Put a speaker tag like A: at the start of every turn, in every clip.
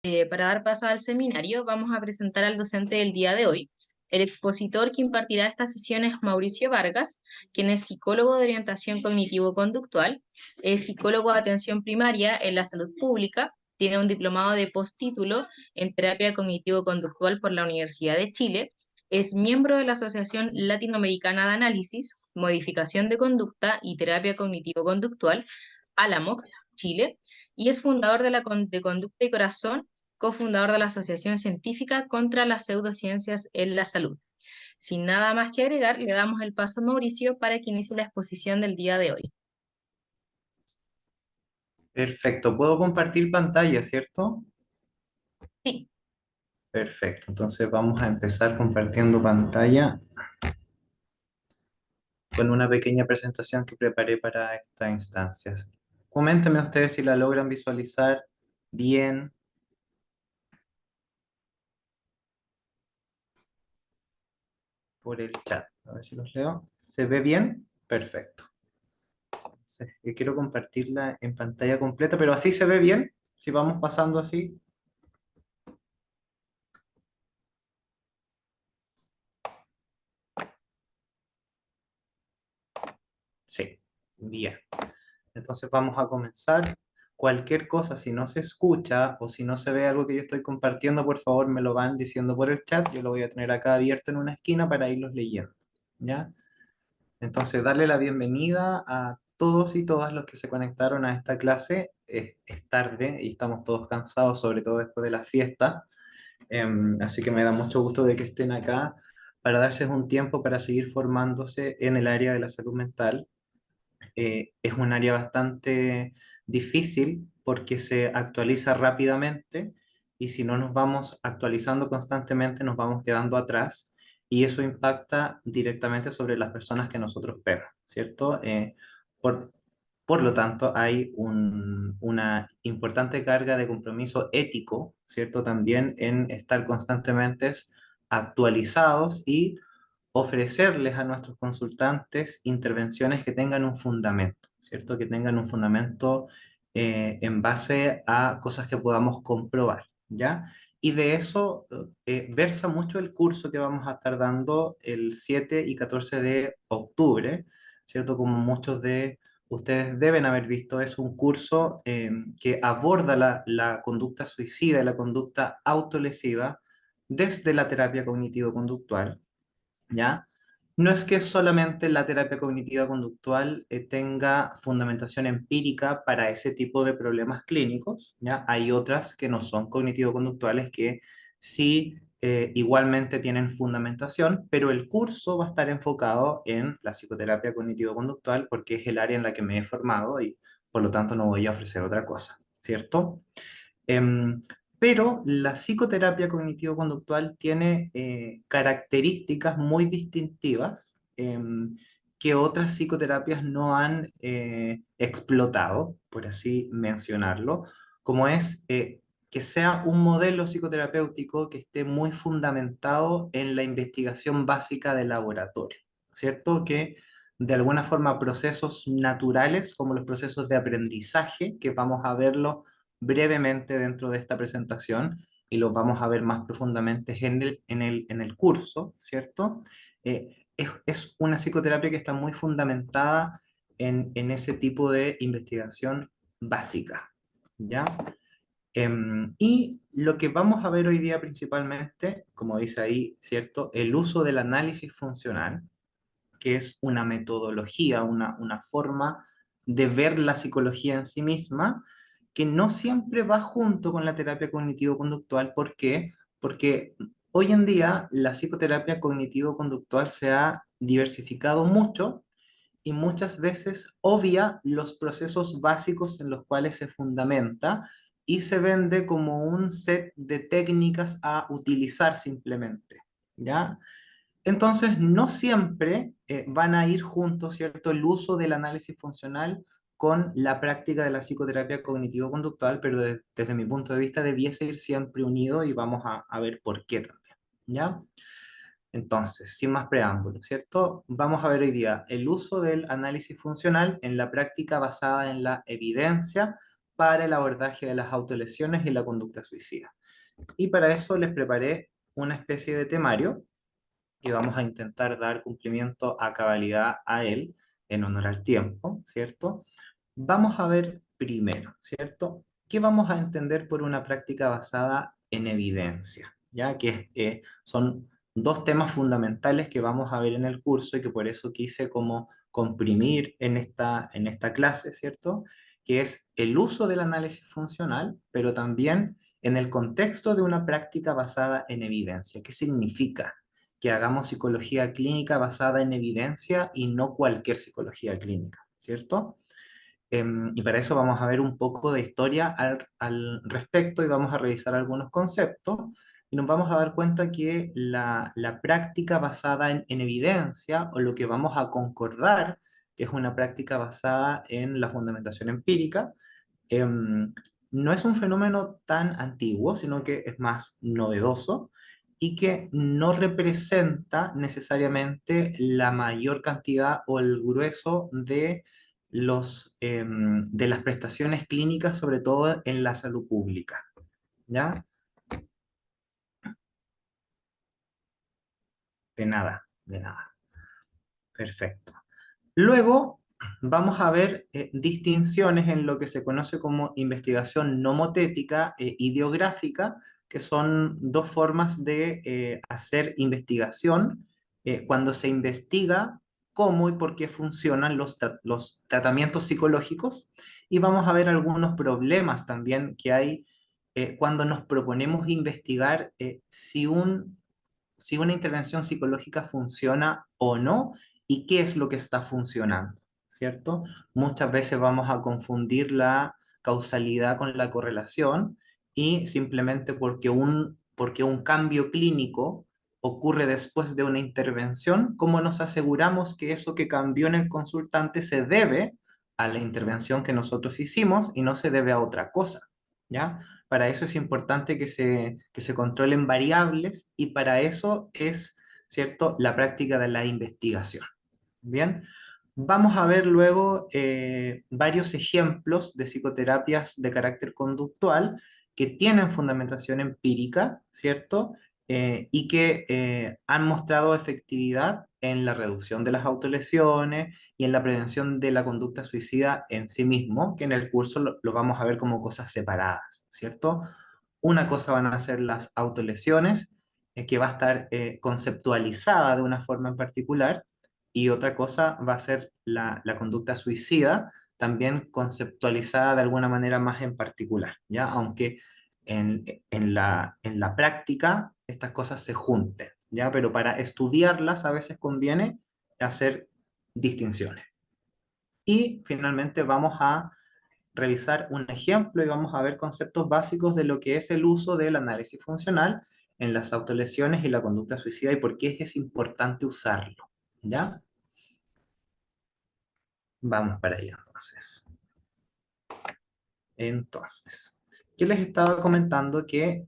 A: Para dar paso al seminario, vamos a presentar al docente del día de hoy. El expositor que impartirá esta sesión es Mauricio Vargas, quien es psicólogo de orientación cognitivo-conductual, es psicólogo de atención primaria en la salud pública, tiene un diplomado de postítulo en terapia cognitivo-conductual por la Universidad de Chile, es miembro de la Asociación Latinoamericana de Análisis, Modificación de Conducta y Terapia Cognitivo-Conductual, ALAMOC, Chile, y es fundador de Conducta y Corazón, cofundador de la Asociación Científica contra las Pseudociencias en la Salud. Sin nada más que agregar, le damos el paso a Mauricio para que inicie la exposición del día de hoy.
B: Perfecto, puedo compartir pantalla, ¿cierto?
A: Sí,
B: Perfecto, entonces vamos a empezar compartiendo pantalla con una pequeña presentación que preparé para esta instancia. Coméntenme ustedes si la logran visualizar bien por el chat. A ver si los leo. ¿Se ve bien? Perfecto. Entonces, quiero compartirla en pantalla completa, pero así se ve bien. Si vamos pasando así. Sí, bien. Entonces vamos a comenzar. Cualquier cosa, si no se escucha o si no se ve algo que yo estoy compartiendo, por favor me lo van diciendo por el chat. Yo lo voy a tener acá abierto en una esquina para irlos leyendo. ¿Ya? Entonces, darle la bienvenida a todos y todas los que se conectaron a esta clase. Es tarde y estamos todos cansados, sobre todo después de la fiesta. Así que me da mucho gusto de que estén acá para darse un tiempo para seguir formándose en el área de la salud mental. Es un área bastante difícil porque se actualiza rápidamente y si no nos vamos actualizando constantemente nos vamos quedando atrás y eso impacta directamente sobre las personas que nosotros vemos, ¿cierto? Por, por lo tanto, hay una importante carga de compromiso ético, ¿cierto? También en estar constantemente actualizados y ofrecerles a nuestros consultantes intervenciones que tengan un fundamento, ¿cierto? Que tengan un fundamento en base a cosas que podamos comprobar, ¿ya? Y de eso versa mucho el curso que vamos a estar dando el 7 y 14 de octubre, ¿cierto? Como muchos de ustedes deben haber visto, es un curso que aborda la conducta suicida y la conducta autolesiva desde la terapia cognitivo-conductual, ¿ya? No es que solamente la terapia cognitiva conductual tenga fundamentación empírica para ese tipo de problemas clínicos, ¿ya? Hay otras que no son cognitivo-conductuales que sí igualmente tienen fundamentación, pero el curso va a estar enfocado en la psicoterapia cognitivo-conductual porque es el área en la que me he formado y por lo tanto no voy a ofrecer otra cosa, ¿cierto? Em, pero la psicoterapia cognitivo-conductual tiene características muy distintivas que otras psicoterapias no han explotado, por así mencionarlo, como es que sea un modelo psicoterapéutico que esté muy fundamentado en la investigación básica de laboratorio, ¿cierto? Que de alguna forma procesos naturales, como los procesos de aprendizaje, que vamos a verlo brevemente dentro de esta presentación y los vamos a ver más profundamente en el curso, ¿cierto? Es una psicoterapia que está muy fundamentada en ese tipo de investigación básica, ¿ya? Y lo que vamos a ver hoy día principalmente, como dice ahí, ¿cierto? El uso del análisis funcional, que es una metodología, una forma de ver la psicología en sí misma, que no siempre va junto con la terapia cognitivo-conductual. ¿Por qué? Porque hoy en día la psicoterapia cognitivo-conductual se ha diversificado mucho y muchas veces obvia los procesos básicos en los cuales se fundamenta y se vende como un set de técnicas a utilizar simplemente, ¿ya? Entonces, no siempre van a ir juntos, ¿cierto? El uso del análisis funcional con la práctica de la psicoterapia cognitivo-conductual, pero desde mi punto de vista debiese ir siempre unido y vamos a ver por qué también, ¿ya? Entonces, sin más preámbulos, ¿cierto? Vamos a ver hoy día el uso del análisis funcional en la práctica basada en la evidencia para el abordaje de las autolesiones y la conducta suicida. Y para eso les preparé una especie de temario que vamos a intentar dar cumplimiento a cabalidad a él en honor al tiempo, ¿cierto? Vamos a ver primero, ¿cierto? ¿Qué vamos a entender por una práctica basada en evidencia? Ya que son dos temas fundamentales que vamos a ver en el curso y que por eso quise como comprimir en esta clase, ¿cierto? Que es el uso del análisis funcional, pero también en el contexto de una práctica basada en evidencia. ¿Qué significa? Que hagamos psicología clínica basada en evidencia y no cualquier psicología clínica, ¿cierto? Y para eso vamos a ver un poco de historia al respecto y vamos a revisar algunos conceptos y nos vamos a dar cuenta que la práctica basada en evidencia o lo que vamos a concordar, que es una práctica basada en la fundamentación empírica, em, no es un fenómeno tan antiguo, sino que es más novedoso y que no representa necesariamente la mayor cantidad o el grueso de de las prestaciones clínicas, sobre todo en la salud pública. ¿Ya? De nada, de nada. Perfecto. Luego vamos a ver distinciones en lo que se conoce como investigación nomotética e ideográfica, que son dos formas de hacer investigación cuando se investiga cómo y por qué funcionan los tratamientos psicológicos. Y vamos a ver algunos problemas también que hay cuando nos proponemos investigar si una intervención psicológica funciona o no y qué es lo que está funcionando, ¿cierto? Muchas veces vamos a confundir la causalidad con la correlación y simplemente porque un cambio clínico ocurre después de una intervención, ¿cómo nos aseguramos que eso que cambió en el consultante se debe a la intervención que nosotros hicimos y no se debe a otra cosa? ¿Ya? Para eso es importante que se controlen variables y para eso es, ¿cierto?, la práctica de la investigación. Bien, vamos a ver luego varios ejemplos de psicoterapias de carácter conductual que tienen fundamentación empírica, ¿cierto? Y que han mostrado efectividad en la reducción de las autolesiones y en la prevención de la conducta suicida en sí mismo, que en el curso lo vamos a ver como cosas separadas, ¿cierto? Una cosa van a ser las autolesiones, que va a estar conceptualizada de una forma en particular, y otra cosa va a ser la conducta suicida, también conceptualizada de alguna manera más en particular, ¿ya? Aunque en la práctica estas cosas se junten, ¿ya? Pero para estudiarlas a veces conviene hacer distinciones. Y finalmente vamos a revisar un ejemplo y vamos a ver conceptos básicos de lo que es el uso del análisis funcional en las autolesiones y la conducta suicida y por qué es importante usarlo, ¿ya? Vamos para allá entonces. Entonces, yo les estaba comentando que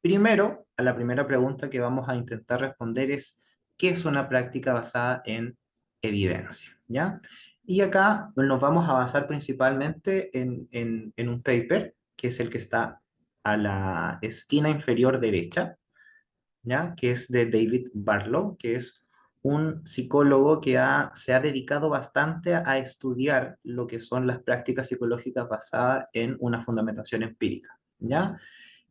B: primero, a la primera pregunta que vamos a intentar responder es, ¿qué es una práctica basada en evidencia? ¿Ya? Y acá nos vamos a basar principalmente en un paper, que es el que está a la esquina inferior derecha, ¿ya? Que es de David Barlow, que es un psicólogo que se ha dedicado bastante a estudiar lo que son las prácticas psicológicas basadas en una fundamentación empírica, ¿ya?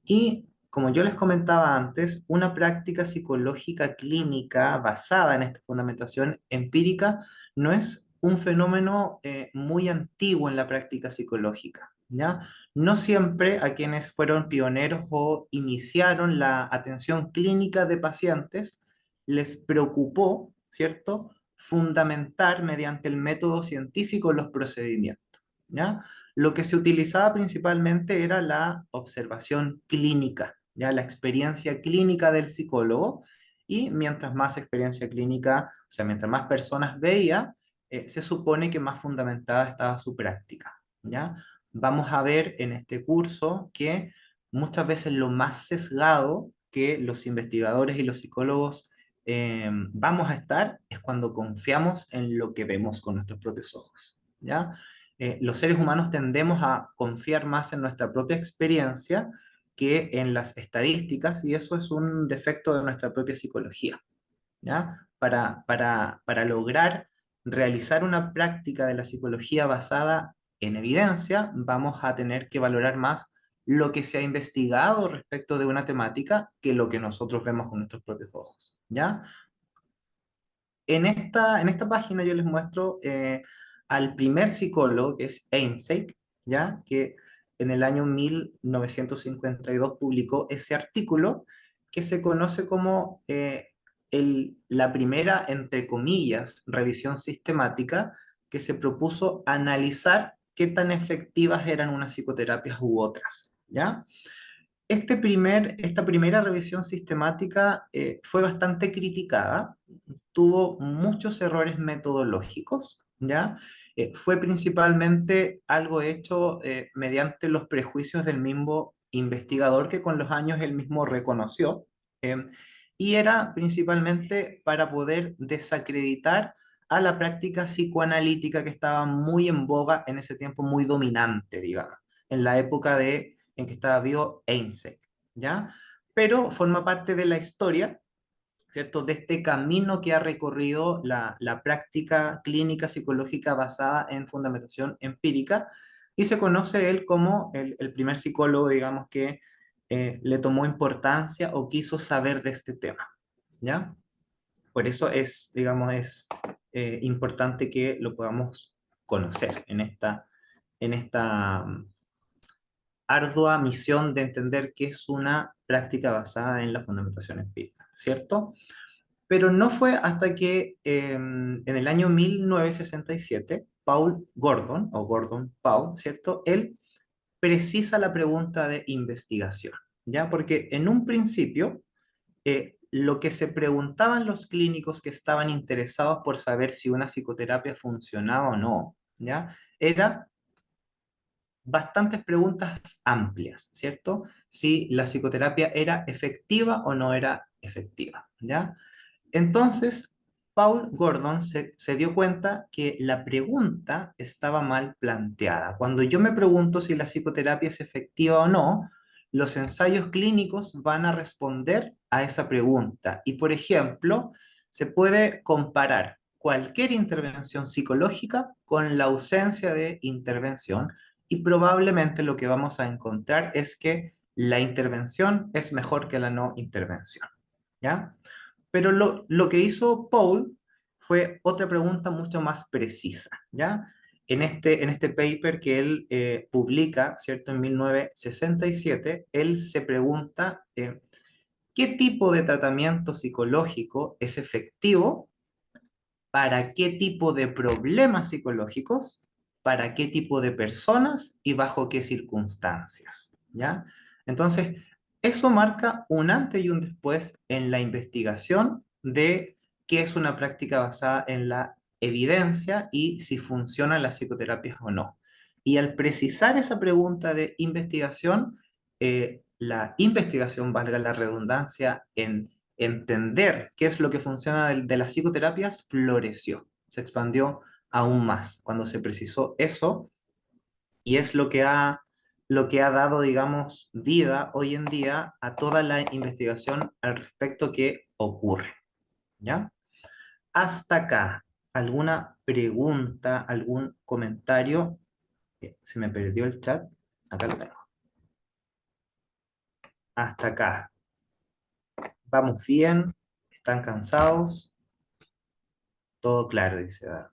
B: Y como yo les comentaba antes, una práctica psicológica clínica basada en esta fundamentación empírica no es un fenómeno muy antiguo en la práctica psicológica, ¿ya? No siempre a quienes fueron pioneros o iniciaron la atención clínica de pacientes les preocupó, ¿cierto?, fundamentar mediante el método científico los procedimientos, ¿ya? Lo que se utilizaba principalmente era la observación clínica, ya la experiencia clínica del psicólogo, y mientras más experiencia clínica, o sea, mientras más personas veía, se supone que más fundamentada estaba su práctica, ¿ya? Vamos a ver en este curso que muchas veces lo más sesgado que los investigadores y los psicólogos vamos a estar es cuando confiamos en lo que vemos con nuestros propios ojos, ¿ya? los seres humanos tendemos a confiar más en nuestra propia experiencia que en las estadísticas, y eso es un defecto de nuestra propia psicología, ¿ya? Para lograr realizar una práctica de la psicología basada en evidencia, vamos a tener que valorar más lo que se ha investigado respecto de una temática que lo que nosotros vemos con nuestros propios ojos, ¿ya? En esta página yo les muestro al primer psicólogo, que es Einstein, ¿ya? Que en el año 1952 publicó ese artículo que se conoce como la primera, entre comillas, revisión sistemática que se propuso analizar qué tan efectivas eran unas psicoterapias u otras, ¿ya? Esta primera revisión sistemática fue bastante criticada, tuvo muchos errores metodológicos, ¿ya? Fue principalmente algo hecho mediante los prejuicios del mismo investigador que con los años él mismo reconoció, eh, y era principalmente para poder desacreditar a la práctica psicoanalítica que estaba muy en boga en ese tiempo, muy dominante, digamos, en la época en que estaba vivo Einstein, ¿ya? Pero forma parte de la historia, ¿cierto? De este camino que ha recorrido la práctica clínica psicológica basada en fundamentación empírica, y se conoce él como el primer psicólogo, digamos, que le tomó importancia o quiso saber de este tema, ¿ya? Por eso es, digamos, es importante que lo podamos conocer en esta ardua misión de entender qué es una práctica basada en la fundamentación empírica, ¿cierto? Pero no fue hasta que en el año 1967, Paul Gordon, o Gordon Paul, ¿cierto? Él precisa la pregunta de investigación, ¿ya? Porque en un principio, lo que se preguntaban los clínicos que estaban interesados por saber si una psicoterapia funcionaba o no, ¿ya? Era bastantes preguntas amplias, ¿cierto? Si la psicoterapia era efectiva o no era efectiva, ¿ya? Entonces, Paul Gordon se dio cuenta que la pregunta estaba mal planteada. Cuando yo me pregunto si la psicoterapia es efectiva o no, los ensayos clínicos van a responder a esa pregunta. Y, por ejemplo, se puede comparar cualquier intervención psicológica con la ausencia de intervención, y probablemente lo que vamos a encontrar es que la intervención es mejor que la no intervención, ¿ya? Pero lo que hizo Paul fue otra pregunta mucho más precisa, ¿ya? En este paper que él publica, ¿cierto? En 1967, él se pregunta qué tipo de tratamiento psicológico es efectivo, para qué tipo de problemas psicológicos, para qué tipo de personas y bajo qué circunstancias, ¿ya? Entonces, eso marca un antes y un después en la investigación de qué es una práctica basada en la evidencia y si funcionan las psicoterapias o no. Y al precisar esa pregunta de investigación, la investigación, valga la redundancia, en entender qué es lo que funciona de las psicoterapias, floreció, se expandió aún más cuando se precisó eso, y es lo que ha dado, digamos, vida hoy en día a toda la investigación al respecto que ocurre, ¿ya? Hasta acá, ¿alguna pregunta, algún comentario? Se me perdió el chat, acá lo tengo. Hasta acá, ¿vamos bien? ¿Están cansados? Todo claro, dice Dharma.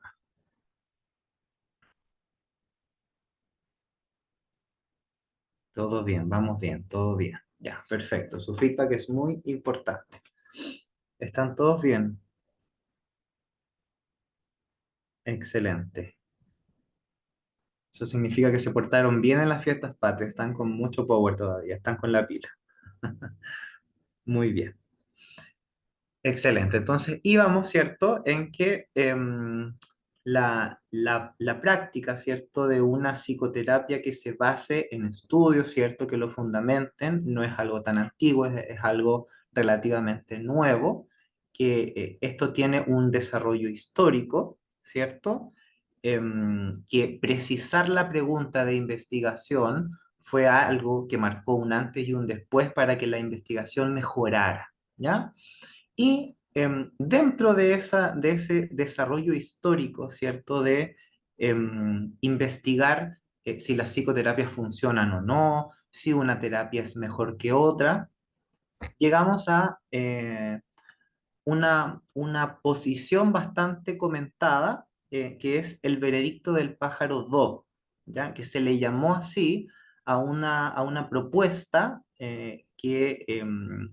B: Todo bien, vamos bien, todo bien. Ya, perfecto. Su feedback es muy importante. ¿Están todos bien? Excelente. Eso significa que se portaron bien en las fiestas patrias. Están con mucho power todavía, están con la pila. Muy bien. Excelente. Entonces íbamos, ¿cierto?, en que la práctica, ¿cierto?, de una psicoterapia que se base en estudios, ¿cierto?, que lo fundamenten, no es algo tan antiguo, es algo relativamente nuevo, que esto tiene un desarrollo histórico, ¿cierto? que precisar la pregunta de investigación fue algo que marcó un antes y un después para que la investigación mejorara, ¿ya? Y dentro de ese desarrollo histórico, ¿cierto? De investigar si las psicoterapias funcionan o no, si una terapia es mejor que otra, llegamos a una posición bastante comentada, que es el veredicto del pájaro Do, ¿ya? Que se le llamó así a una propuesta que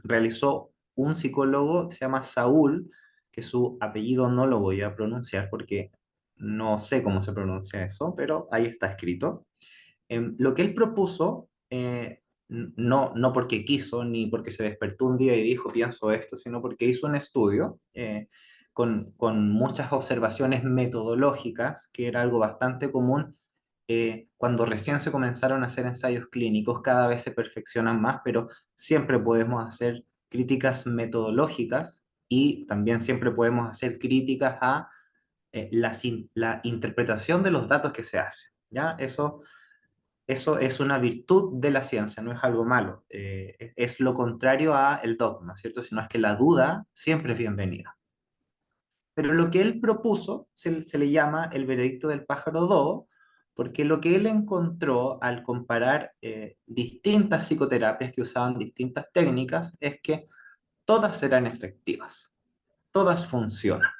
B: realizó un psicólogo que se llama Saúl, que su apellido no lo voy a pronunciar porque no sé cómo se pronuncia eso, pero ahí está escrito. Lo que él propuso, no porque quiso, ni porque se despertó un día y dijo, pienso esto, sino porque hizo un estudio con muchas observaciones metodológicas, que era algo bastante común cuando recién se comenzaron a hacer ensayos clínicos. Cada vez se perfeccionan más, pero siempre podemos hacer críticas metodológicas y también siempre podemos hacer críticas a la interpretación de los datos que se hacen. ¿Ya? Eso es una virtud de la ciencia, no es algo malo. Es lo contrario a el dogma, ¿cierto? Sino es que la duda siempre es bienvenida. Pero lo que él propuso se le llama el veredicto del pájaro dodo, porque lo que él encontró al comparar distintas psicoterapias que usaban distintas técnicas es que todas eran efectivas, todas funcionan,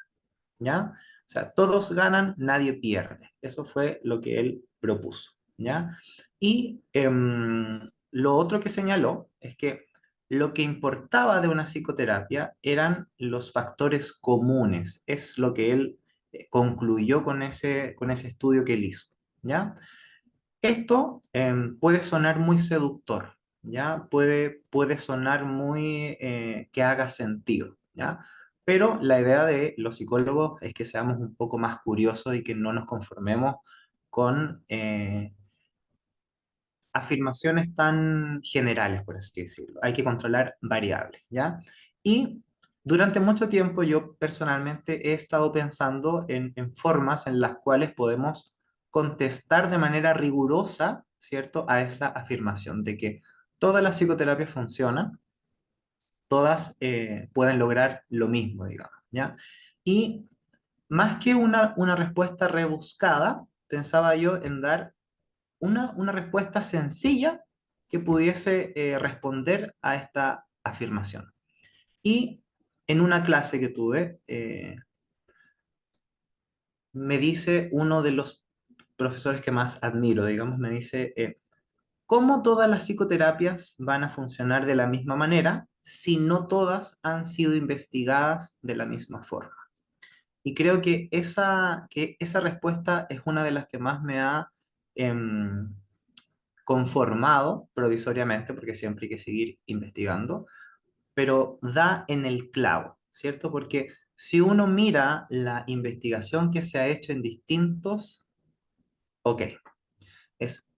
B: ¿ya? O sea, todos ganan, nadie pierde. Eso fue lo que él propuso, ¿ya? Y lo otro que señaló es que lo que importaba de una psicoterapia eran los factores comunes. Es lo que él concluyó con ese estudio que él hizo, ¿ya? Esto puede sonar muy seductor, ¿ya? Puede sonar muy que haga sentido, ¿ya? Pero la idea de los psicólogos es que seamos un poco más curiosos y que no nos conformemos con afirmaciones tan generales, por así decirlo. Hay que controlar variables, ¿ya? Y durante mucho tiempo yo personalmente he estado pensando en formas en las cuales podemos contestar de manera rigurosa, ¿cierto?, a esa afirmación de que todas las psicoterapias funcionan, todas pueden lograr lo mismo, digamos, ¿ya? Y más que una respuesta rebuscada, pensaba yo en dar una respuesta sencilla que pudiese responder a esta afirmación. Y en una clase que tuve, me dice uno de los profesores que más admiro, digamos, me dice, ¿cómo todas las psicoterapias van a funcionar de la misma manera si no todas han sido investigadas de la misma forma? Y creo que esa respuesta es una de las que más me ha em, conformado provisoriamente, porque siempre hay que seguir investigando, pero da en el clavo, ¿cierto? Porque si uno mira la investigación que se ha hecho en distintos, ok, es,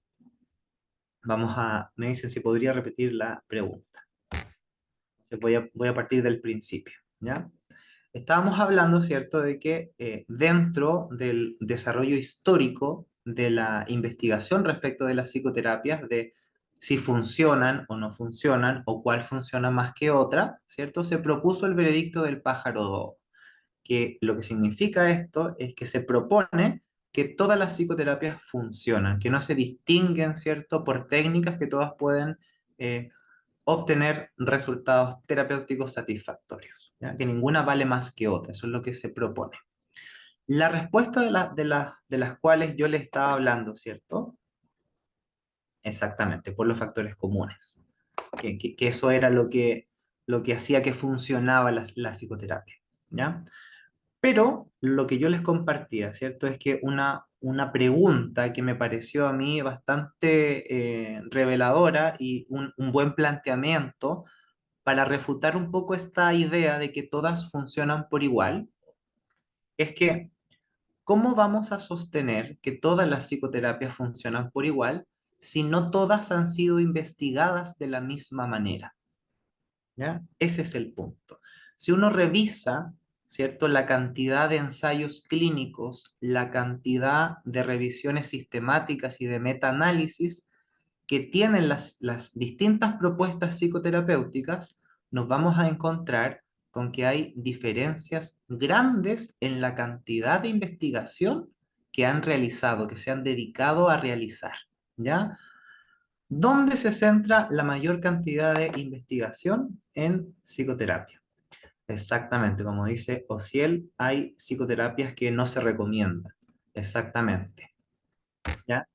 B: me dicen si podría repetir la pregunta. Entonces voy a partir del principio, ¿ya? Estábamos hablando, ¿cierto?, de que dentro del desarrollo histórico de la investigación respecto de las psicoterapias, de si funcionan o no funcionan, o cuál funciona más que otra, ¿cierto? Se propuso el veredicto del pájaro dodo, que lo que significa esto es que se propone que todas las psicoterapias funcionan, que no se distinguen, ¿cierto?, por técnicas que todas pueden obtener resultados terapéuticos satisfactorios, ¿ya? Que ninguna vale más que otra, eso es lo que se propone. La respuesta de las cuales yo le estaba hablando, ¿cierto? Exactamente, por los factores comunes, que eso era lo que hacía que funcionaba la psicoterapia, ¿ya? Pero lo que yo les compartía, ¿cierto? Es que una pregunta que me pareció a mí bastante reveladora y un buen planteamiento para refutar un poco esta idea de que todas funcionan por igual, es que, ¿cómo vamos a sostener que todas las psicoterapias funcionan por igual si no todas han sido investigadas de la misma manera? ¿Ya? Ese es el punto. Si uno revisa, ¿cierto? La cantidad de ensayos clínicos, la cantidad de revisiones sistemáticas y de metaanálisis que tienen las distintas propuestas psicoterapéuticas, nos vamos a encontrar con que hay diferencias grandes en la cantidad de investigación que han realizado, que se han dedicado a realizar, ¿ya? ¿Dónde se centra la mayor cantidad de investigación? En psicoterapia. Exactamente, como dice Ociel, hay psicoterapias que no se recomiendan. Exactamente, ¿ya?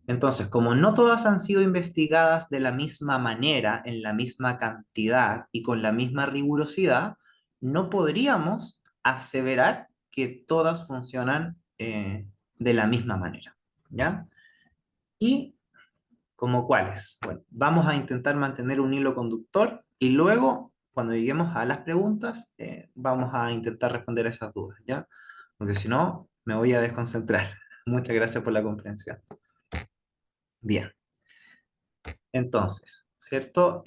B: Entonces, como no todas han sido investigadas de la misma manera, en la misma cantidad y con la misma rigurosidad, no podríamos aseverar que todas funcionan de la misma manera, ¿ya? Y como cuáles. Bueno, vamos a intentar mantener un hilo conductor y luego, cuando lleguemos a las preguntas, vamos a intentar responder a esas dudas, ¿ya? Porque si no, me voy a desconcentrar. Muchas gracias por la comprensión. Bien. Entonces, ¿cierto?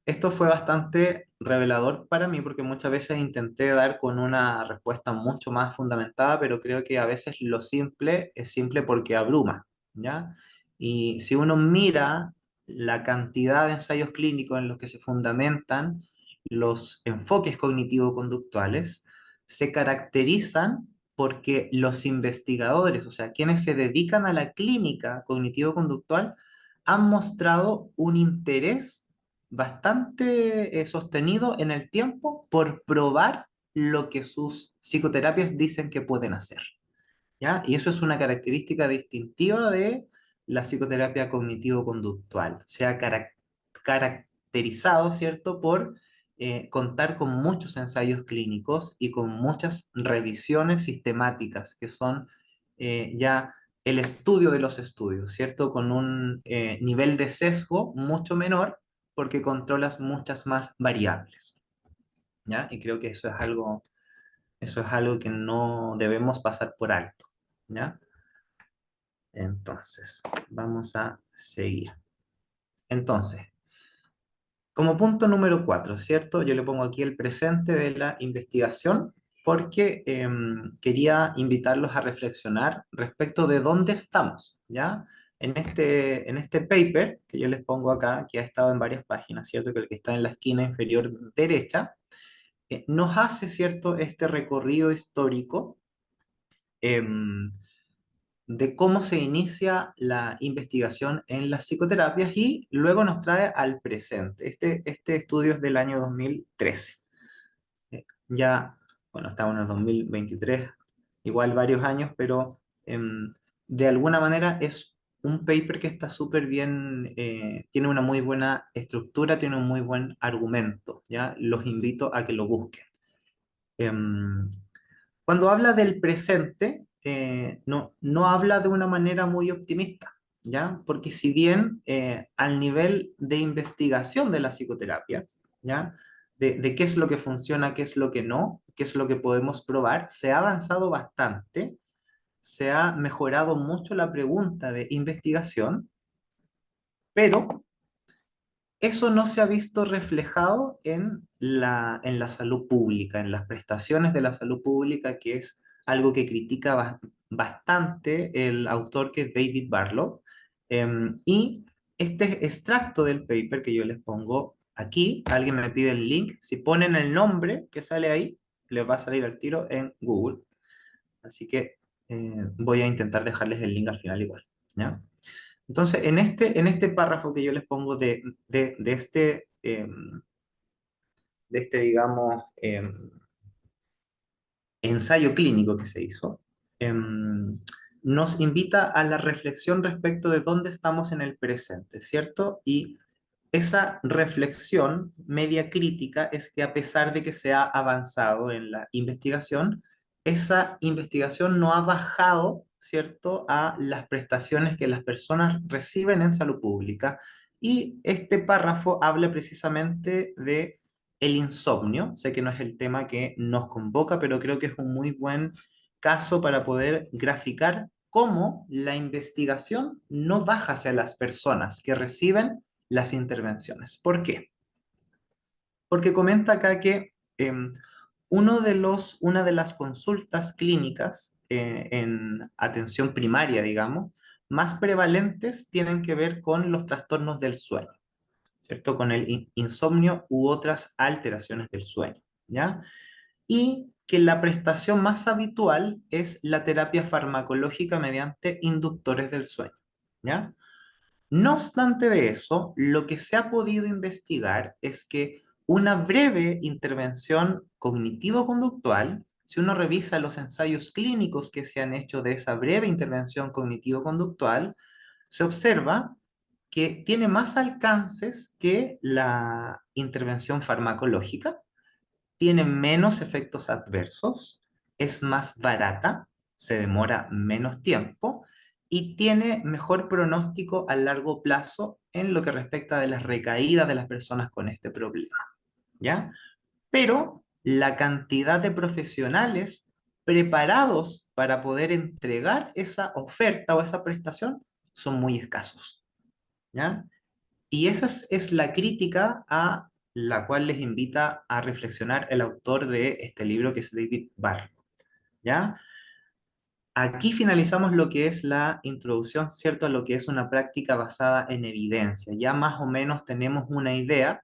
B: Esto fue bastante revelador para mí porque muchas veces intenté dar con una respuesta mucho más fundamentada, pero creo que a veces lo simple es simple porque abruma, ¿ya? Y si uno mira la cantidad de ensayos clínicos en los que se fundamentan los enfoques cognitivo-conductuales, se caracterizan porque los investigadores, o sea, quienes se dedican a la clínica cognitivo-conductual, han mostrado un interés bastante sostenido en el tiempo por probar lo que sus psicoterapias dicen que pueden hacer, ¿ya? Y eso es una característica distintiva de la psicoterapia cognitivo-conductual. Se ha caracterizado, ¿cierto?, por contar con muchos ensayos clínicos y con muchas revisiones sistemáticas, que son ya el estudio de los estudios, ¿cierto? Con un nivel de sesgo mucho menor porque controlas muchas más variables, ¿ya? Y creo que eso es algo que no debemos pasar por alto, ¿ya? Entonces, vamos a seguir. Entonces, como punto número 4, ¿cierto? Yo le pongo aquí el presente de la investigación porque quería invitarlos a reflexionar respecto de dónde estamos, ¿ya? En este paper que yo les pongo acá, que ha estado en varias páginas, ¿cierto? Que el que está en la esquina inferior derecha, nos hace, ¿cierto?, este recorrido histórico em, de cómo se inicia la investigación en las psicoterapias y luego nos trae al presente. Este estudio es del año 2013. Ya, bueno, estamos en el 2023, igual varios años, pero de alguna manera es un paper que está súper bien, tiene una muy buena estructura, tiene un muy buen argumento, ¿ya? Los invito a que lo busquen. Em, Cuando habla del presente, no habla de una manera muy optimista, ¿ya? Porque si bien al nivel de investigación de las psicoterapias, ¿ya? De qué es lo que funciona, qué es lo que no, qué es lo que podemos probar, se ha avanzado bastante, se ha mejorado mucho la pregunta de investigación, pero eso no se ha visto reflejado en la salud pública, en las prestaciones de la salud pública, que es algo que critica bastante el autor que es David Barlow. Y este extracto del paper que yo les pongo aquí, alguien me pide el link, si ponen el nombre que sale ahí, les va a salir al tiro en Google. Así que voy a intentar dejarles el link al final igual, ¿ya? Entonces, en este párrafo que yo les pongo de este, digamos, ensayo clínico que se hizo, nos invita a la reflexión respecto de dónde estamos en el presente, ¿cierto? Y esa reflexión media crítica es que a pesar de que se ha avanzado en la investigación, esa investigación no ha bajado, ¿cierto?, a las prestaciones que las personas reciben en salud pública. Y este párrafo habla precisamente de el insomnio. Sé que no es el tema que nos convoca, pero creo que es un muy buen caso para poder graficar cómo la investigación no baja hacia las personas que reciben las intervenciones. ¿Por qué? Porque comenta acá que una de las consultas clínicas en atención primaria, digamos, más prevalentes tienen que ver con los trastornos del sueño, ¿cierto? Con el insomnio u otras alteraciones del sueño, ¿ya? Y que la prestación más habitual es la terapia farmacológica mediante inductores del sueño, ¿ya? No obstante de eso, lo que se ha podido investigar es que una breve intervención cognitivo-conductual, si uno revisa los ensayos clínicos que se han hecho de esa breve intervención cognitivo-conductual, se observa que tiene más alcances que la intervención farmacológica, tiene menos efectos adversos, es más barata, se demora menos tiempo y tiene mejor pronóstico a largo plazo en lo que respecta de las recaídas de las personas con este problema, ¿ya? Pero la cantidad de profesionales preparados para poder entregar esa oferta o esa prestación son muy escasos, ¿ya? Y esa es la crítica a la cual les invita a reflexionar el autor de este libro, que es David Barr, ¿ya? Aquí finalizamos lo que es la introducción, ¿cierto?, a lo que es una práctica basada en evidencia. Ya más o menos tenemos una idea,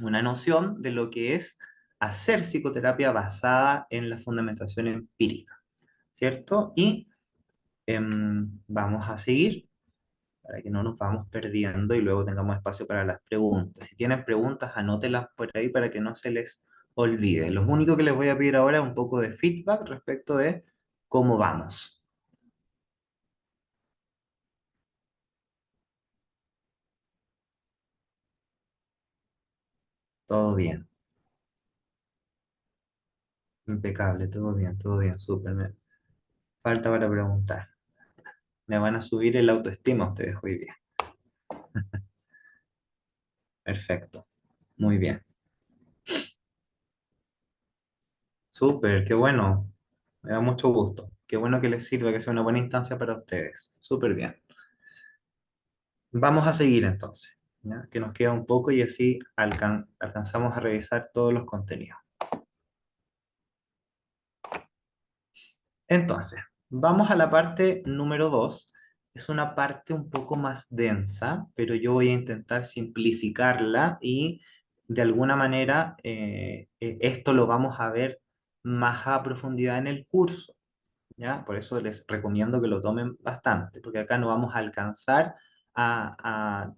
B: una noción de lo que es hacer psicoterapia basada en la fundamentación empírica, ¿cierto? Y vamos a seguir para que no nos vamos perdiendo y luego tengamos espacio para las preguntas. Si tienen preguntas, anótenlas por ahí para que no se les olvide. Lo único que les voy a pedir ahora es un poco de feedback respecto de cómo vamos. Todo bien, impecable, todo bien, súper. Falta para preguntar. Me van a subir el autoestima ustedes hoy día. Perfecto, muy bien. Súper, qué bueno. Me da mucho gusto. Qué bueno que les sirva, que sea una buena instancia para ustedes. Súper bien. Vamos a seguir entonces, ¿ya? Que nos queda un poco y así alcanzamos a revisar todos los contenidos. Entonces, vamos a la parte número 2. Es una parte un poco más densa, pero yo voy a intentar simplificarla y de alguna manera esto lo vamos a ver más a profundidad en el curso, ¿ya? Por eso les recomiendo que lo tomen bastante, porque acá no vamos a alcanzar a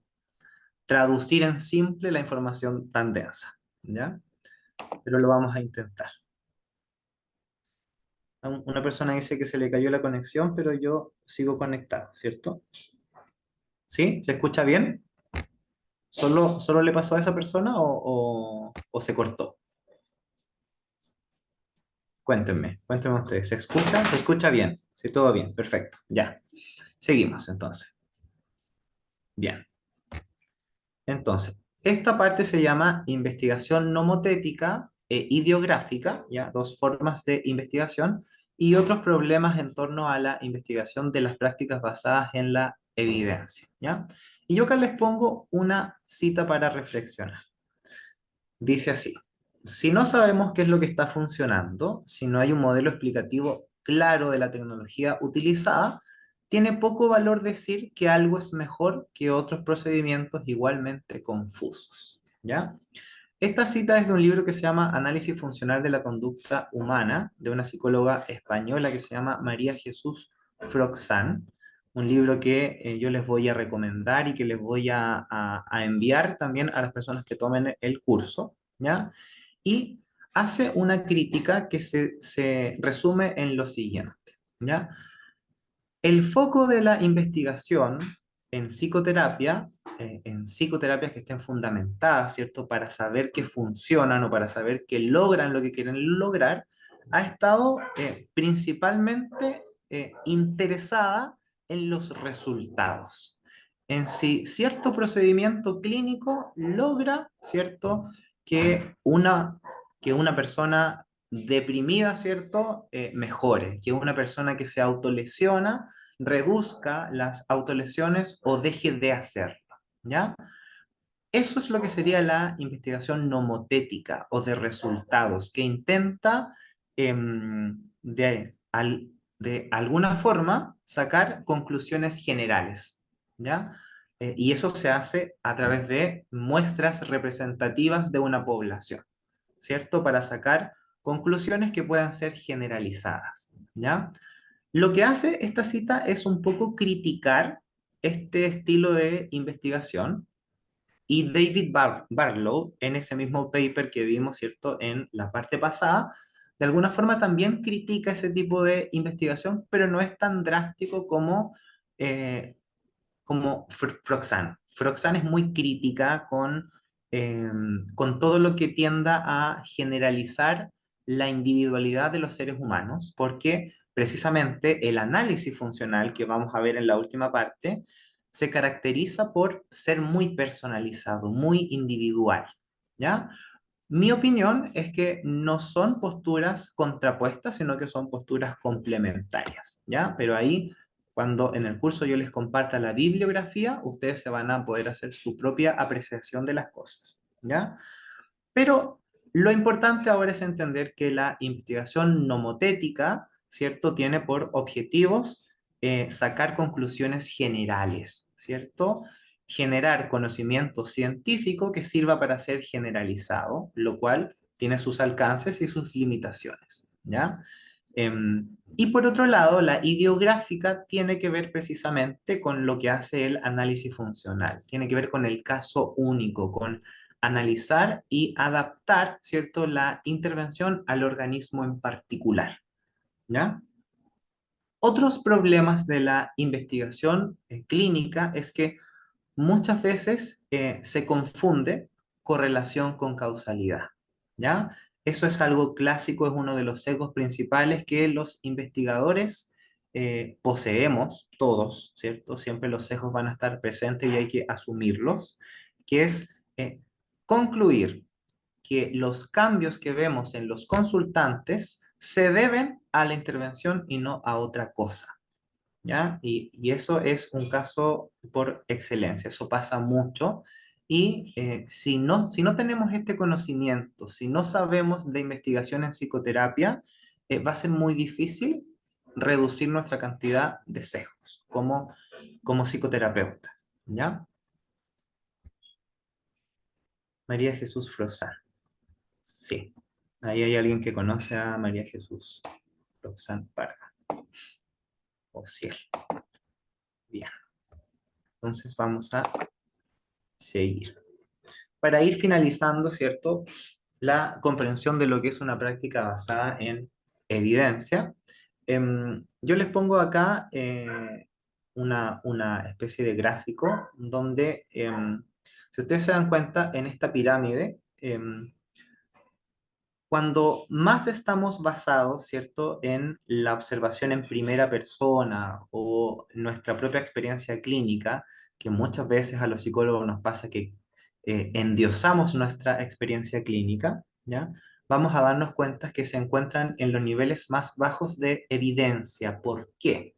B: traducir en simple la información tan densa, ¿ya? Pero lo vamos a intentar. Una persona dice que se le cayó la conexión, pero yo sigo conectado, ¿cierto? ¿Sí? ¿Se escucha bien? ¿Solo le pasó a esa persona o se cortó? Cuéntenme ustedes. ¿Se escucha? ¿Se escucha bien? Sí, todo bien, perfecto. Ya. Seguimos entonces. Bien. Entonces, esta parte se llama investigación nomotética e ideográfica, ¿ya? Dos formas de investigación, y otros problemas en torno a la investigación de las prácticas basadas en la evidencia, ¿ya? Y yo acá les pongo una cita para reflexionar. Dice así: si no sabemos qué es lo que está funcionando, si no hay un modelo explicativo claro de la tecnología utilizada, tiene poco valor decir que algo es mejor que otros procedimientos igualmente confusos, ¿ya? Esta cita es de un libro que se llama Análisis Funcional de la Conducta Humana, de una psicóloga española que se llama María Jesús Froxán, un libro que yo les voy a recomendar y que les voy a enviar también a las personas que tomen el curso, ¿ya? Y hace una crítica que se resume en lo siguiente, ¿ya? El foco de la investigación en psicoterapia, en psicoterapias que estén fundamentadas, ¿cierto? Para saber que funcionan o para saber que logran lo que quieren lograr, ha estado principalmente interesada en los resultados. En si cierto procedimiento clínico logra, ¿cierto? Que una persona deprimida, ¿cierto? Mejore, que una persona que se autolesiona reduzca las autolesiones o deje de hacerlo, ¿ya? Eso es lo que sería la investigación nomotética o de resultados, que intenta de alguna forma sacar conclusiones generales, ¿ya? Y eso se hace a través de muestras representativas de una población, ¿cierto? Para sacar conclusiones que puedan ser generalizadas, ¿ya? Lo que hace esta cita es un poco criticar este estilo de investigación y David Barlow, en ese mismo paper que vimos, ¿cierto?, en la parte pasada, de alguna forma también critica ese tipo de investigación, pero no es tan drástico eh, como Froxan. Froxan es muy crítica eh, con todo lo que tienda a generalizar la individualidad de los seres humanos, porque precisamente el análisis funcional que vamos a ver en la última parte se caracteriza por ser muy personalizado, muy individual, ¿ya? Mi opinión es que no son posturas contrapuestas, sino que son posturas complementarias, ¿ya? Pero ahí, cuando en el curso yo les comparta la bibliografía, ustedes se van a poder hacer su propia apreciación de las cosas, ¿ya? Pero lo importante ahora es entender que la investigación nomotética, ¿cierto? Tiene por objetivos sacar conclusiones generales, ¿cierto? Generar conocimiento científico que sirva para ser generalizado, lo cual tiene sus alcances y sus limitaciones, ¿ya? Y por otro lado, la ideográfica tiene que ver precisamente con lo que hace el análisis funcional, tiene que ver con el caso único, con analizar y adaptar, ¿cierto?, la intervención al organismo en particular, ¿ya? Otros problemas de la investigación clínica es que muchas veces se confunde correlación con causalidad, ¿ya? Eso es algo clásico, es uno de los sesgos principales que los investigadores poseemos todos, ¿cierto? Siempre los sesgos van a estar presentes y hay que asumirlos, que es concluir que los cambios que vemos en los consultantes se deben a la intervención y no a otra cosa. ¿Ya? Y eso es un caso por excelencia, eso pasa mucho. Y si no tenemos este conocimiento, si no sabemos de investigación en psicoterapia, va a ser muy difícil reducir nuestra cantidad de sesgos como psicoterapeutas, ¿ya? María Jesús Frozán, sí. Ahí hay alguien que conoce a María Jesús Frozán Parga, o Ciel. Bien, entonces vamos a seguir. Para ir finalizando, ¿cierto? La comprensión de lo que es una práctica basada en evidencia. Yo les pongo acá una especie de gráfico donde, si ustedes se dan cuenta, en esta pirámide, cuando más estamos basados, ¿cierto?, en la observación en primera persona o nuestra propia experiencia clínica, que muchas veces a los psicólogos nos pasa que endiosamos nuestra experiencia clínica, ¿ya? Vamos a darnos cuenta que se encuentran en los niveles más bajos de evidencia. ¿Por qué?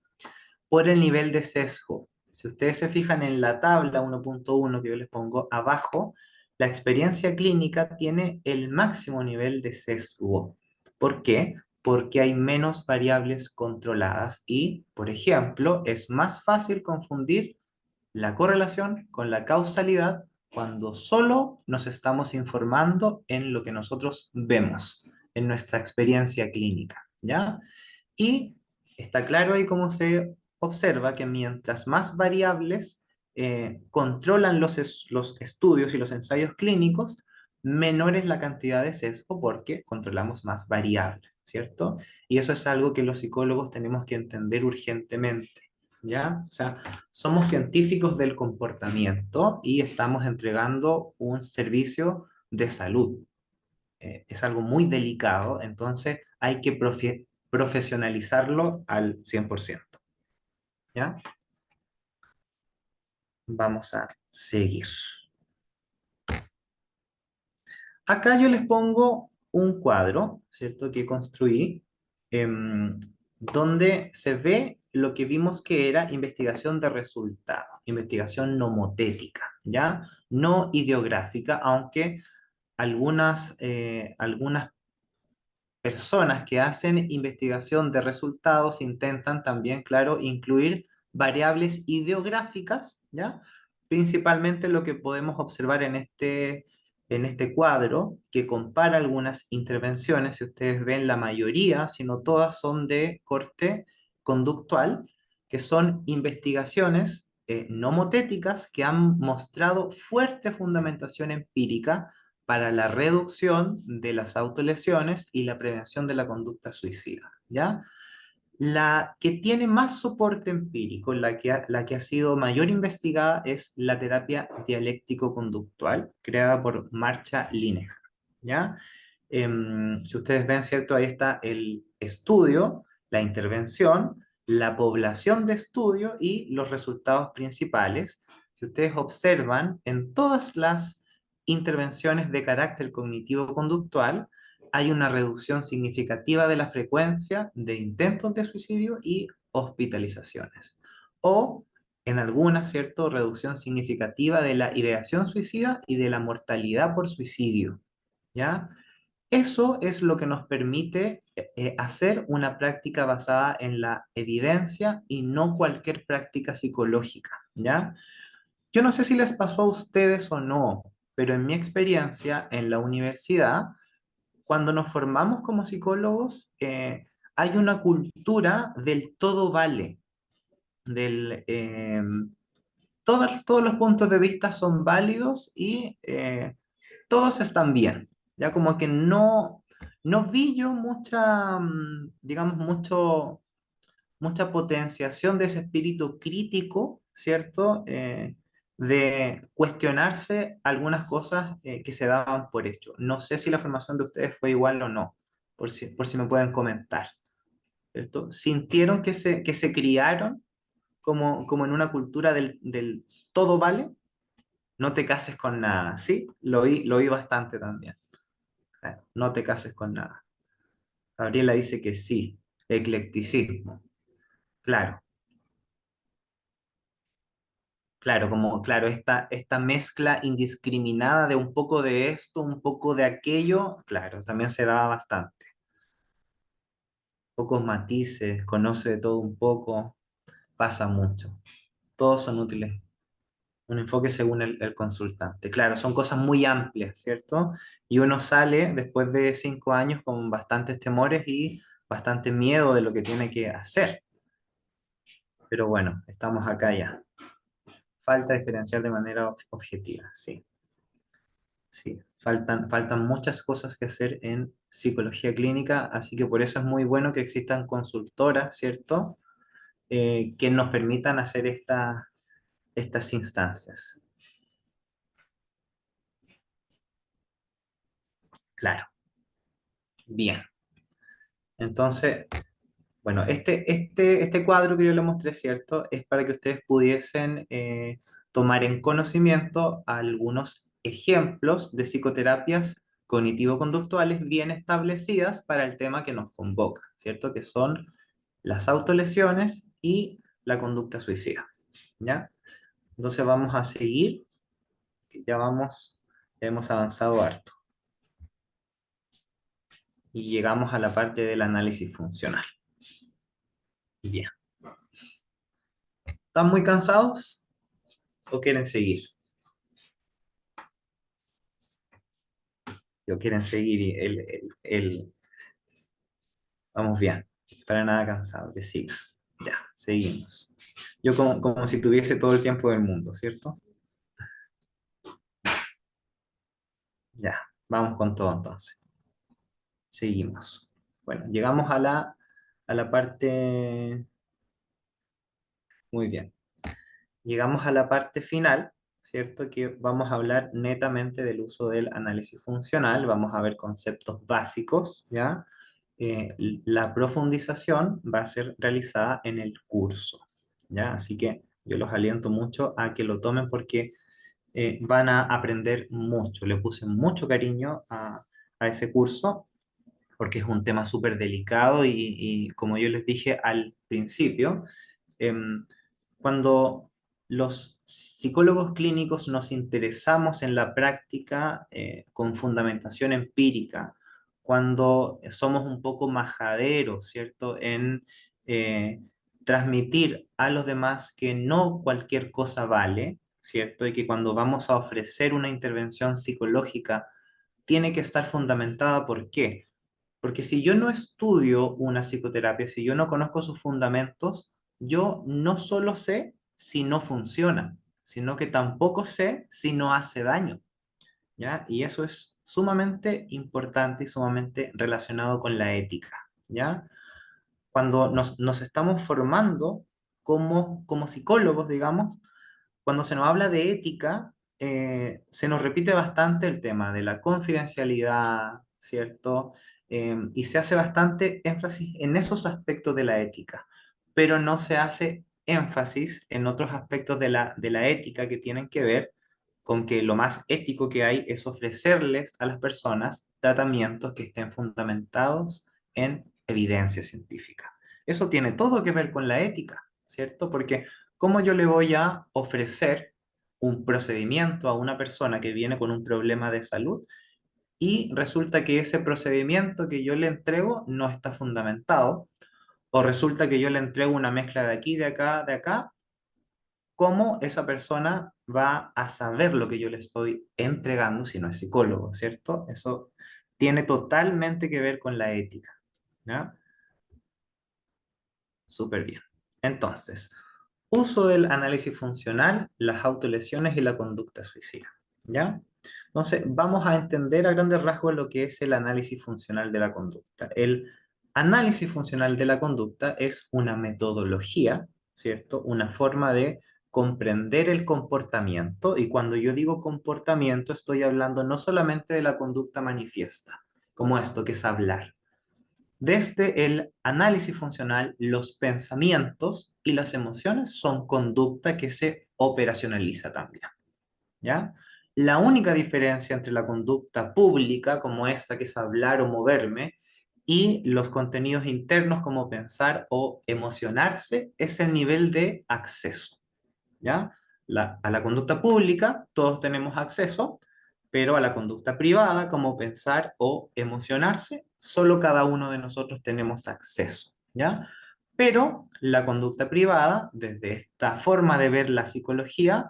B: Por el nivel de sesgo. Si ustedes se fijan en la tabla 1.1 que yo les pongo abajo, la experiencia clínica tiene el máximo nivel de sesgo. ¿Por qué? Porque hay menos variables controladas y, por ejemplo, es más fácil confundir la correlación con la causalidad cuando solo nos estamos informando en lo que nosotros vemos, en nuestra experiencia clínica, ¿ya? Y está claro ahí cómo se observa que mientras más variables controlan los estudios y los ensayos clínicos, menor es la cantidad de sesgo porque controlamos más variables, ¿cierto? Y eso es algo que los psicólogos tenemos que entender urgentemente, ¿ya? O sea, somos científicos del comportamiento y estamos entregando un servicio de salud. Es algo muy delicado, entonces hay que profesionalizarlo al 100%. ¿Ya? Vamos a seguir. Acá yo les pongo un cuadro, ¿cierto? Que construí, donde se ve lo que vimos que era investigación de resultados, investigación nomotética, ¿ya? No ideográfica, aunque algunas personas que hacen investigación de resultados intentan también, claro, incluir variables ideográficas, ¿ya? Principalmente lo que podemos observar en este cuadro, que compara algunas intervenciones, si ustedes ven la mayoría, si no todas, son de corte conductual, que son investigaciones nomotéticas que han mostrado fuerte fundamentación empírica para la reducción de las autolesiones y la prevención de la conducta suicida, ¿ya? La que tiene más soporte empírico, la que ha sido mayor investigada, es la terapia dialéctico-conductual, creada por Marcia Linehan, ¿ya? Si ustedes ven, ¿cierto? Ahí está el estudio, la intervención, la población de estudio y los resultados principales. Si ustedes observan, en todas las intervenciones de carácter cognitivo-conductual, hay una reducción significativa de la frecuencia de intentos de suicidio y hospitalizaciones. O en algunas, ¿cierto? Reducción significativa de la ideación suicida y de la mortalidad por suicidio, ¿ya? Eso es lo que nos permite hacer una práctica basada en la evidencia y no cualquier práctica psicológica, ¿ya? Yo no sé si les pasó a ustedes o no, pero en mi experiencia en la universidad, cuando nos formamos como psicólogos, hay una cultura del todo vale, del todos los puntos de vista son válidos y todos están bien. Ya como que no vi yo mucha, digamos, mucha potenciación de ese espíritu crítico, ¿cierto? De cuestionarse algunas cosas que se daban por hecho. No sé si la formación de ustedes fue igual o no, por si me pueden comentar, ¿cierto? ¿Sintieron que se criaron como en una cultura del todo vale? No te cases con nada, ¿sí? Lo vi bastante también. No te cases con nada. Gabriela dice que sí, eclecticismo. Claro, claro, claro, esta mezcla indiscriminada de un poco de esto, un poco de aquello, claro, también se daba bastante. Pocos matices, conoce de todo un poco, pasa mucho. Todos son útiles. Un enfoque según el consultante. Claro, son cosas muy amplias, ¿cierto? Y uno sale después de 5 años con bastantes temores y bastante miedo de lo que tiene que hacer. Pero bueno, estamos acá ya. Falta diferenciar de manera objetiva, sí. Sí, faltan muchas cosas que hacer en psicología clínica, así que por eso es muy bueno que existan consultoras, ¿cierto? Que nos permitan hacer estas instancias. Claro, bien. Entonces, bueno, este cuadro que yo le mostré, ¿cierto? Es para que ustedes pudiesen tomar en conocimiento algunos ejemplos de psicoterapias cognitivo-conductuales bien establecidas para el tema que nos convoca, ¿cierto? Que son las autolesiones y la conducta suicida, ¿ya? Entonces vamos a seguir, que ya hemos avanzado harto y llegamos a la parte del análisis funcional. Bien. ¿Están muy cansados o quieren seguir? ¿O quieren seguir y vamos bien? Para nada cansado, que siga. Ya, seguimos. Yo como si tuviese todo el tiempo del mundo, ¿cierto? Ya, vamos con todo entonces. Seguimos. Bueno, llegamos a la parte... Muy bien. Llegamos a la parte final, ¿cierto? Que vamos a hablar netamente del uso del análisis funcional, vamos a ver conceptos básicos, ¿ya? La profundización va a ser realizada en el curso, ¿ya? Así que yo los aliento mucho a que lo tomen porque van a aprender mucho. Le puse mucho cariño a ese curso porque es un tema súper delicado y como yo les dije al principio, em, cuando los psicólogos clínicos nos interesamos en la práctica con fundamentación empírica, cuando somos un poco majaderos, ¿cierto? En eh, transmitir a los demás que no cualquier cosa vale, ¿cierto? Y que cuando vamos a ofrecer una intervención psicológica, tiene que estar fundamentada. ¿Por qué? Porque si yo no estudio una psicoterapia, si yo no conozco sus fundamentos, yo no solo sé si no funciona, sino que tampoco sé si no hace daño, ¿ya? Y eso es sumamente importante y sumamente relacionado con la ética, ¿ya? Cuando nos estamos formando como psicólogos, digamos, cuando se nos habla de ética, se nos repite bastante el tema de la confidencialidad, ¿cierto? Y se hace bastante énfasis en esos aspectos de la ética, pero no se hace énfasis en otros aspectos de la ética que tienen que ver con que lo más ético que hay es ofrecerles a las personas tratamientos que estén fundamentados en evidencia científica. Eso tiene todo que ver con la ética, ¿cierto? Porque ¿cómo yo le voy a ofrecer un procedimiento a una persona que viene con un problema de salud y resulta que ese procedimiento que yo le entrego no está fundamentado? O resulta que yo le entrego una mezcla de aquí, de acá, de acá. ¿Cómo esa persona va a saber lo que yo le estoy entregando si no es psicólogo, ¿cierto? Eso tiene totalmente que ver con la ética, ¿ya? Súper bien. Entonces, uso del análisis funcional, las autolesiones y la conducta suicida, ¿ya? Entonces, vamos a entender a grandes rasgos lo que es el análisis funcional de la conducta. El análisis funcional de la conducta es una metodología, ¿cierto? Una forma de comprender el comportamiento, y cuando yo digo comportamiento estoy hablando no solamente de la conducta manifiesta, como esto que es hablar. Desde el análisis funcional, los pensamientos y las emociones son conducta que se operacionaliza también, ¿ya? La única diferencia entre la conducta pública, como esta que es hablar o moverme, y los contenidos internos como pensar o emocionarse, es el nivel de acceso, ¿ya? A la conducta pública todos tenemos acceso, pero a la conducta privada, como pensar o emocionarse, solo cada uno de nosotros tenemos acceso, ¿ya? Pero la conducta privada, desde esta forma de ver la psicología,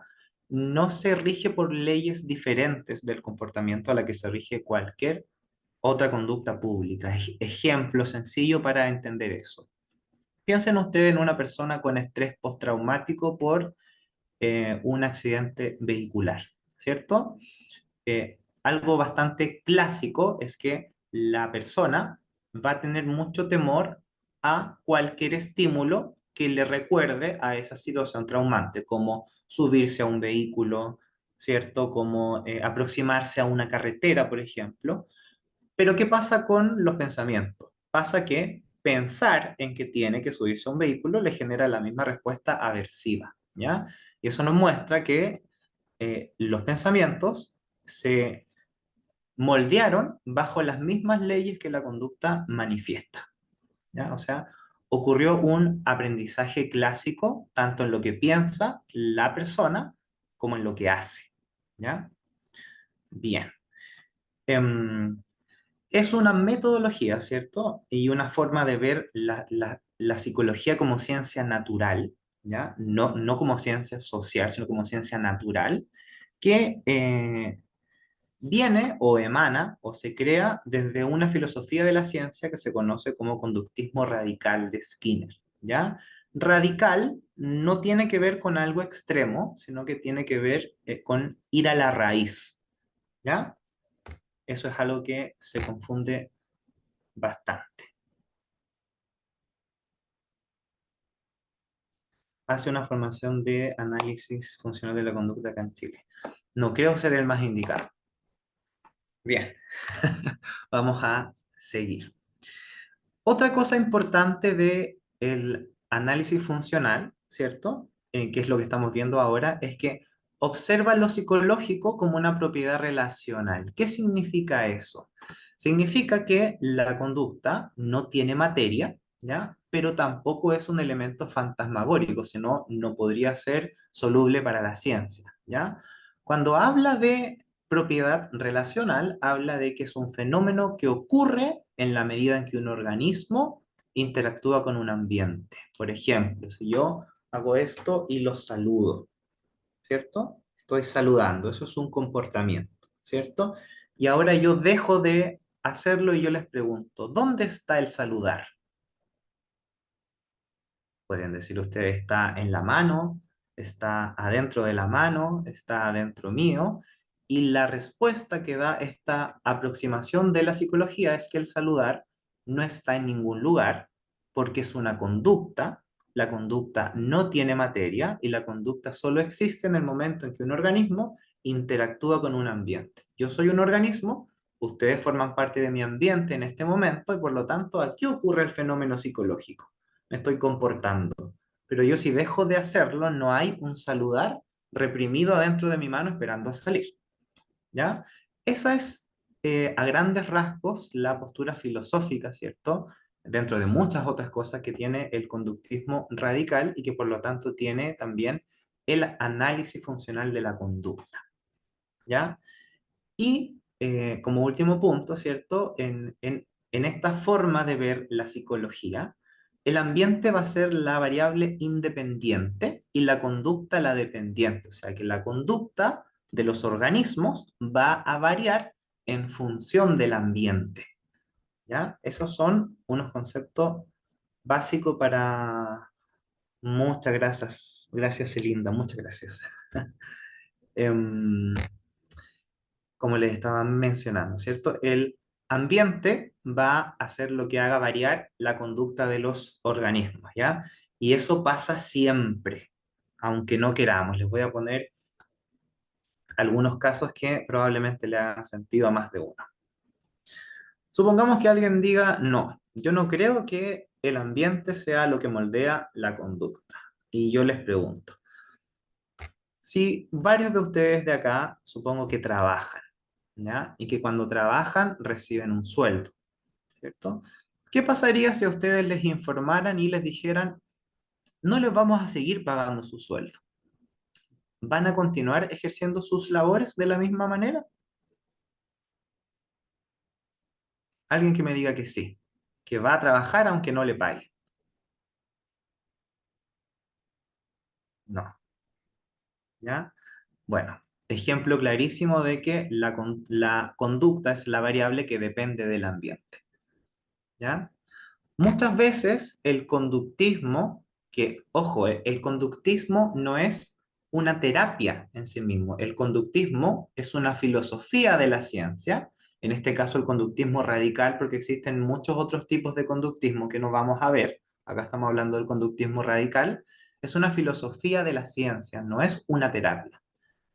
B: no se rige por leyes diferentes del comportamiento a la que se rige cualquier otra conducta pública. Ejemplo sencillo para entender eso. Piensen ustedes en una persona con estrés postraumático por un accidente vehicular, ¿cierto? Algo bastante clásico es que la persona va a tener mucho temor a cualquier estímulo que le recuerde a esa situación traumante, como subirse a un vehículo, ¿cierto? Como aproximarse a una carretera, por ejemplo. Pero ¿qué pasa con los pensamientos? Pasa que pensar en que tiene que subirse a un vehículo le genera la misma respuesta aversiva, ¿ya? Y eso nos muestra que los pensamientos se moldearon bajo las mismas leyes que la conducta manifiesta, ¿ya? O sea, ocurrió un aprendizaje clásico tanto en lo que piensa la persona como en lo que hace, ¿ya? Bien. Em, es una metodología, ¿cierto? Y una forma de ver la psicología como ciencia natural, ¿ya? No como ciencia social, sino como ciencia natural, que viene o emana o se crea desde una filosofía de la ciencia que se conoce como conductismo radical de Skinner, ¿ya? Radical no tiene que ver con algo extremo, sino que tiene que ver con ir a la raíz, ¿ya? Eso es algo que se confunde bastante. Hace una formación de análisis funcional de la conducta acá en Chile. No creo ser el más indicado. Bien, vamos a seguir. Otra cosa importante de el análisis funcional, ¿cierto? Que es lo que estamos viendo ahora, es que observa lo psicológico como una propiedad relacional. ¿Qué significa eso? Significa que la conducta no tiene materia, ¿ya? Pero tampoco es un elemento fantasmagórico, sino no podría ser soluble para la ciencia, ¿ya? Cuando habla de propiedad relacional, habla de que es un fenómeno que ocurre en la medida en que un organismo interactúa con un ambiente. Por ejemplo, si yo hago esto y los saludo, ¿cierto? Estoy saludando, eso es un comportamiento, ¿cierto? Y ahora yo dejo de hacerlo y yo les pregunto, ¿dónde está el saludar? Pueden decir ustedes, está en la mano, está adentro de la mano, está adentro mío, y la respuesta que da esta aproximación de la psicología es que el saludar no está en ningún lugar, porque es una conducta, la conducta no tiene materia y la conducta solo existe en el momento en que un organismo interactúa con un ambiente. Yo soy un organismo, ustedes forman parte de mi ambiente en este momento y por lo tanto aquí ocurre el fenómeno psicológico, me estoy comportando. Pero yo si dejo de hacerlo, no hay un saludar reprimido adentro de mi mano esperando a salir. ¿Ya? Esa es, a grandes rasgos, la postura filosófica, ¿cierto? Dentro de muchas otras cosas que tiene el conductismo radical y que por lo tanto tiene también el análisis funcional de la conducta. ¿Ya? Y como último punto, ¿cierto? En esta forma de ver la psicología, el ambiente va a ser la variable independiente y la conducta la dependiente. O sea que la conducta de los organismos va a variar en función del ambiente. ¿Ya? Esos son unos conceptos básicos para... Muchas gracias, gracias Elinda, muchas gracias. Em, como les estaba mencionando, ¿cierto? El ambiente va a hacer lo que haga variar la conducta de los organismos, ¿ya? Y eso pasa siempre, aunque no queramos. Les voy a poner algunos casos que probablemente le hagan sentido a más de uno. Supongamos que alguien diga, no, yo no creo que el ambiente sea lo que moldea la conducta. Y yo les pregunto, si varios de ustedes de acá, supongo que trabajan, ¿ya? Y que cuando trabajan reciben un sueldo, ¿cierto? ¿Qué pasaría si a ustedes les informaran y les dijeran, no les vamos a seguir pagando su sueldo? ¿Van a continuar ejerciendo sus labores de la misma manera? Alguien que me diga que sí, que va a trabajar aunque no le pague. No, ¿ya? Bueno, ejemplo clarísimo de que la conducta es la variable que depende del ambiente, ¿ya? Muchas veces el conductismo, que, ojo, el conductismo no es una terapia en sí mismo, el conductismo es una filosofía de la ciencia, en este caso el conductismo radical, porque existen muchos otros tipos de conductismo que no vamos a ver, acá estamos hablando del conductismo radical, es una filosofía de la ciencia, no es una terapia,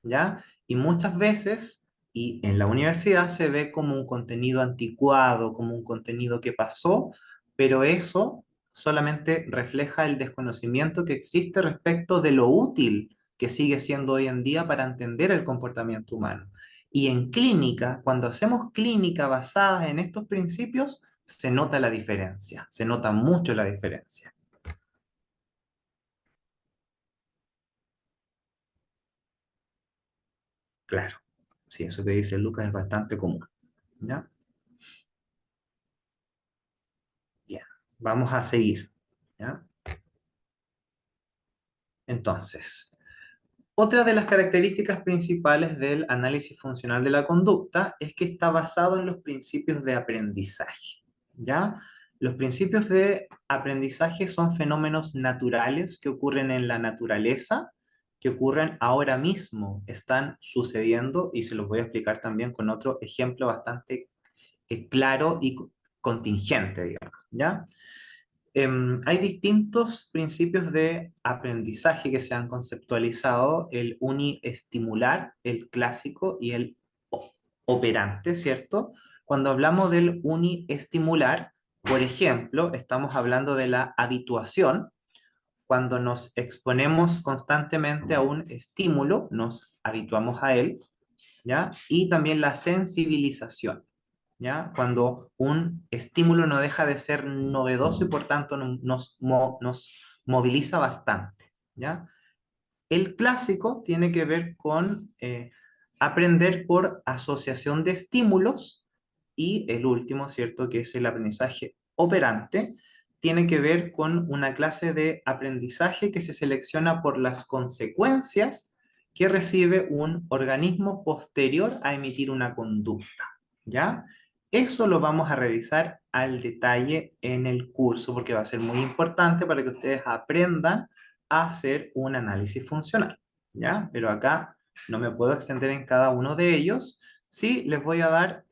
B: ¿ya? Y muchas veces, y en la universidad se ve como un contenido anticuado, como un contenido que pasó, pero eso solamente refleja el desconocimiento que existe respecto de lo útil que sigue siendo hoy en día para entender el comportamiento humano. Y en clínica, cuando hacemos clínica basada en estos principios, se nota la diferencia, se nota mucho la diferencia. Claro, sí, eso que dice Lucas es bastante común, ¿ya? Bien, vamos a seguir, ¿ya? Entonces, otra de las características principales del análisis funcional de la conducta es que está basado en los principios de aprendizaje, ¿ya? Los principios de aprendizaje son fenómenos naturales que ocurren en la naturaleza, que ocurren ahora mismo, están sucediendo y se los voy a explicar también con otro ejemplo bastante claro y contingente, digamos, ¿ya? Hay distintos principios de aprendizaje que se han conceptualizado, el uniestimular, el clásico y el operante, ¿cierto? Cuando hablamos del uniestimular, por ejemplo, estamos hablando de la habituación. Cuando nos exponemos constantemente a un estímulo, nos habituamos a él, ¿ya? Y también la sensibilización. ¿ya? Cuando un estímulo no deja de ser novedoso y por tanto nos moviliza bastante, ¿ya? El clásico tiene que ver con aprender por asociación de estímulos y el último, ¿cierto? Que es el aprendizaje operante, tiene que ver con una clase de aprendizaje que se selecciona por las consecuencias que recibe un organismo posterior a emitir una conducta, ¿ya? Eso lo vamos a revisar al detalle en el curso porque va a ser muy importante para que ustedes aprendan a hacer un análisis funcional, ¿ya? Pero acá no me puedo extender en cada uno de ellos. Sí, les voy a dar,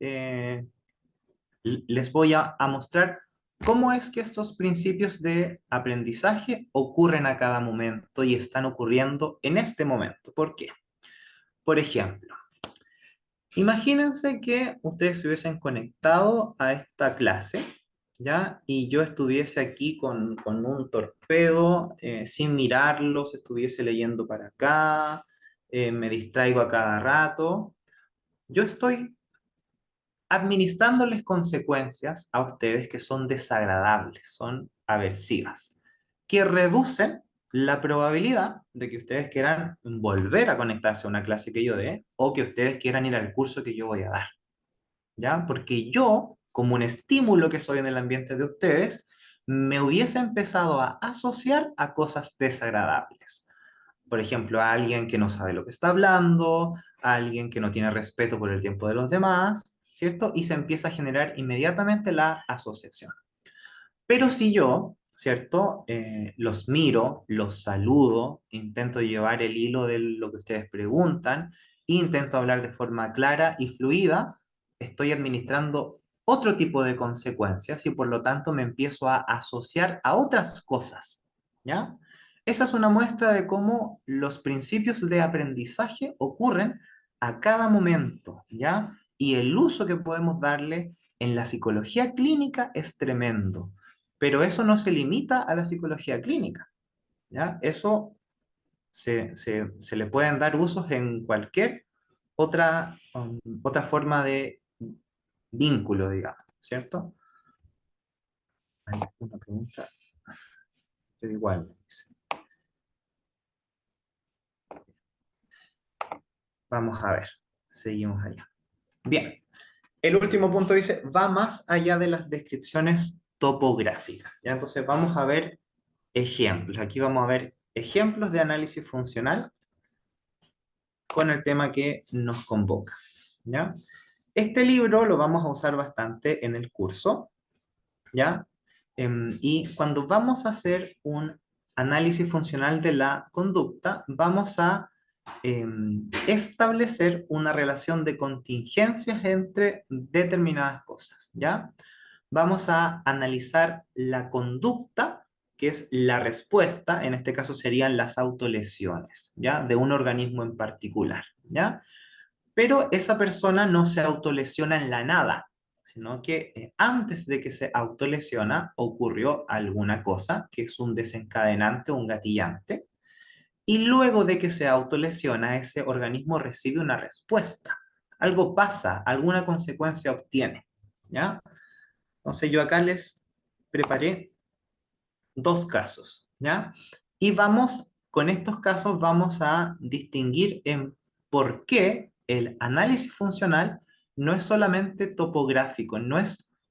B: les voy a mostrar cómo es que estos principios de aprendizaje ocurren a cada momento y están ocurriendo en este momento. ¿Por qué? Por ejemplo, imagínense que ustedes se hubiesen conectado a esta clase, ¿ya? Y yo estuviese aquí con un torpedo, sin mirarlos, estuviese leyendo para acá, me distraigo a cada rato. Yo estoy administrándoles consecuencias a ustedes que son desagradables, son aversivas, que reducen la probabilidad de que ustedes quieran volver a conectarse a una clase que yo dé o que ustedes quieran ir al curso que yo voy a dar. ¿Ya? Porque yo, como un estímulo que soy en el ambiente de ustedes, me hubiese empezado a asociar a cosas desagradables. Por ejemplo, a alguien que no sabe lo que está hablando, a alguien que no tiene respeto por el tiempo de los demás, ¿cierto? Y se empieza a generar inmediatamente la asociación. Pero si yo, ¿cierto? Los miro, los saludo, intento llevar el hilo de lo que ustedes preguntan, intento hablar de forma clara y fluida, estoy administrando otro tipo de consecuencias y por lo tanto me empiezo a asociar a otras cosas, ¿ya? Esa es una muestra de cómo los principios de aprendizaje ocurren a cada momento, ¿ya? Y el uso que podemos darle en la psicología clínica es tremendo. Pero eso no se limita a la psicología clínica, ¿ya? Eso se le pueden dar usos en cualquier otra forma de vínculo, digamos, ¿cierto? Hay una pregunta, pero igual, dice. Vamos a ver, seguimos allá. Bien, el último punto dice, va más allá de las descripciones topográficas, ¿ya? Entonces vamos a ver ejemplos. Aquí vamos a ver ejemplos de análisis funcional con el tema que nos convoca, ¿ya? Este libro lo vamos a usar bastante en el curso, ¿ya? Y cuando vamos a hacer un análisis funcional de la conducta, vamos a establecer una relación de contingencias entre determinadas cosas, ¿ya? Vamos a analizar la conducta, que es la respuesta, en este caso serían las autolesiones, ¿ya? De un organismo en particular, ¿ya? Pero esa persona no se autolesiona en la nada, sino que antes de que se autolesiona ocurrió alguna cosa que es un desencadenante o un gatillante, y luego de que se autolesiona, ese organismo recibe una respuesta. Algo pasa, alguna consecuencia obtiene, ¿ya? Entonces yo acá les preparé dos casos, ¿ya? Y con estos casos vamos a distinguir en por qué el análisis funcional no es solamente topográfico,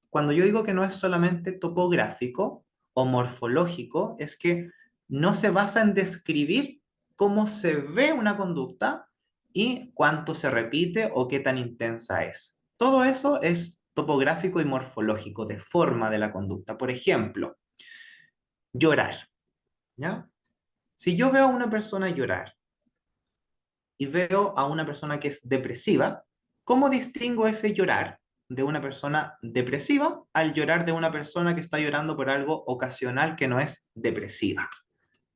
B: cuando yo digo que no es solamente topográfico o morfológico, es que no se basa en describir cómo se ve una conducta y cuánto se repite o qué tan intensa es. Todo eso es topográfico y morfológico, de forma de la conducta. Por ejemplo, llorar, ¿ya? Si yo veo a una persona llorar y veo a una persona que es depresiva, ¿cómo distingo ese llorar de una persona depresiva al llorar de una persona que está llorando por algo ocasional que no es depresiva?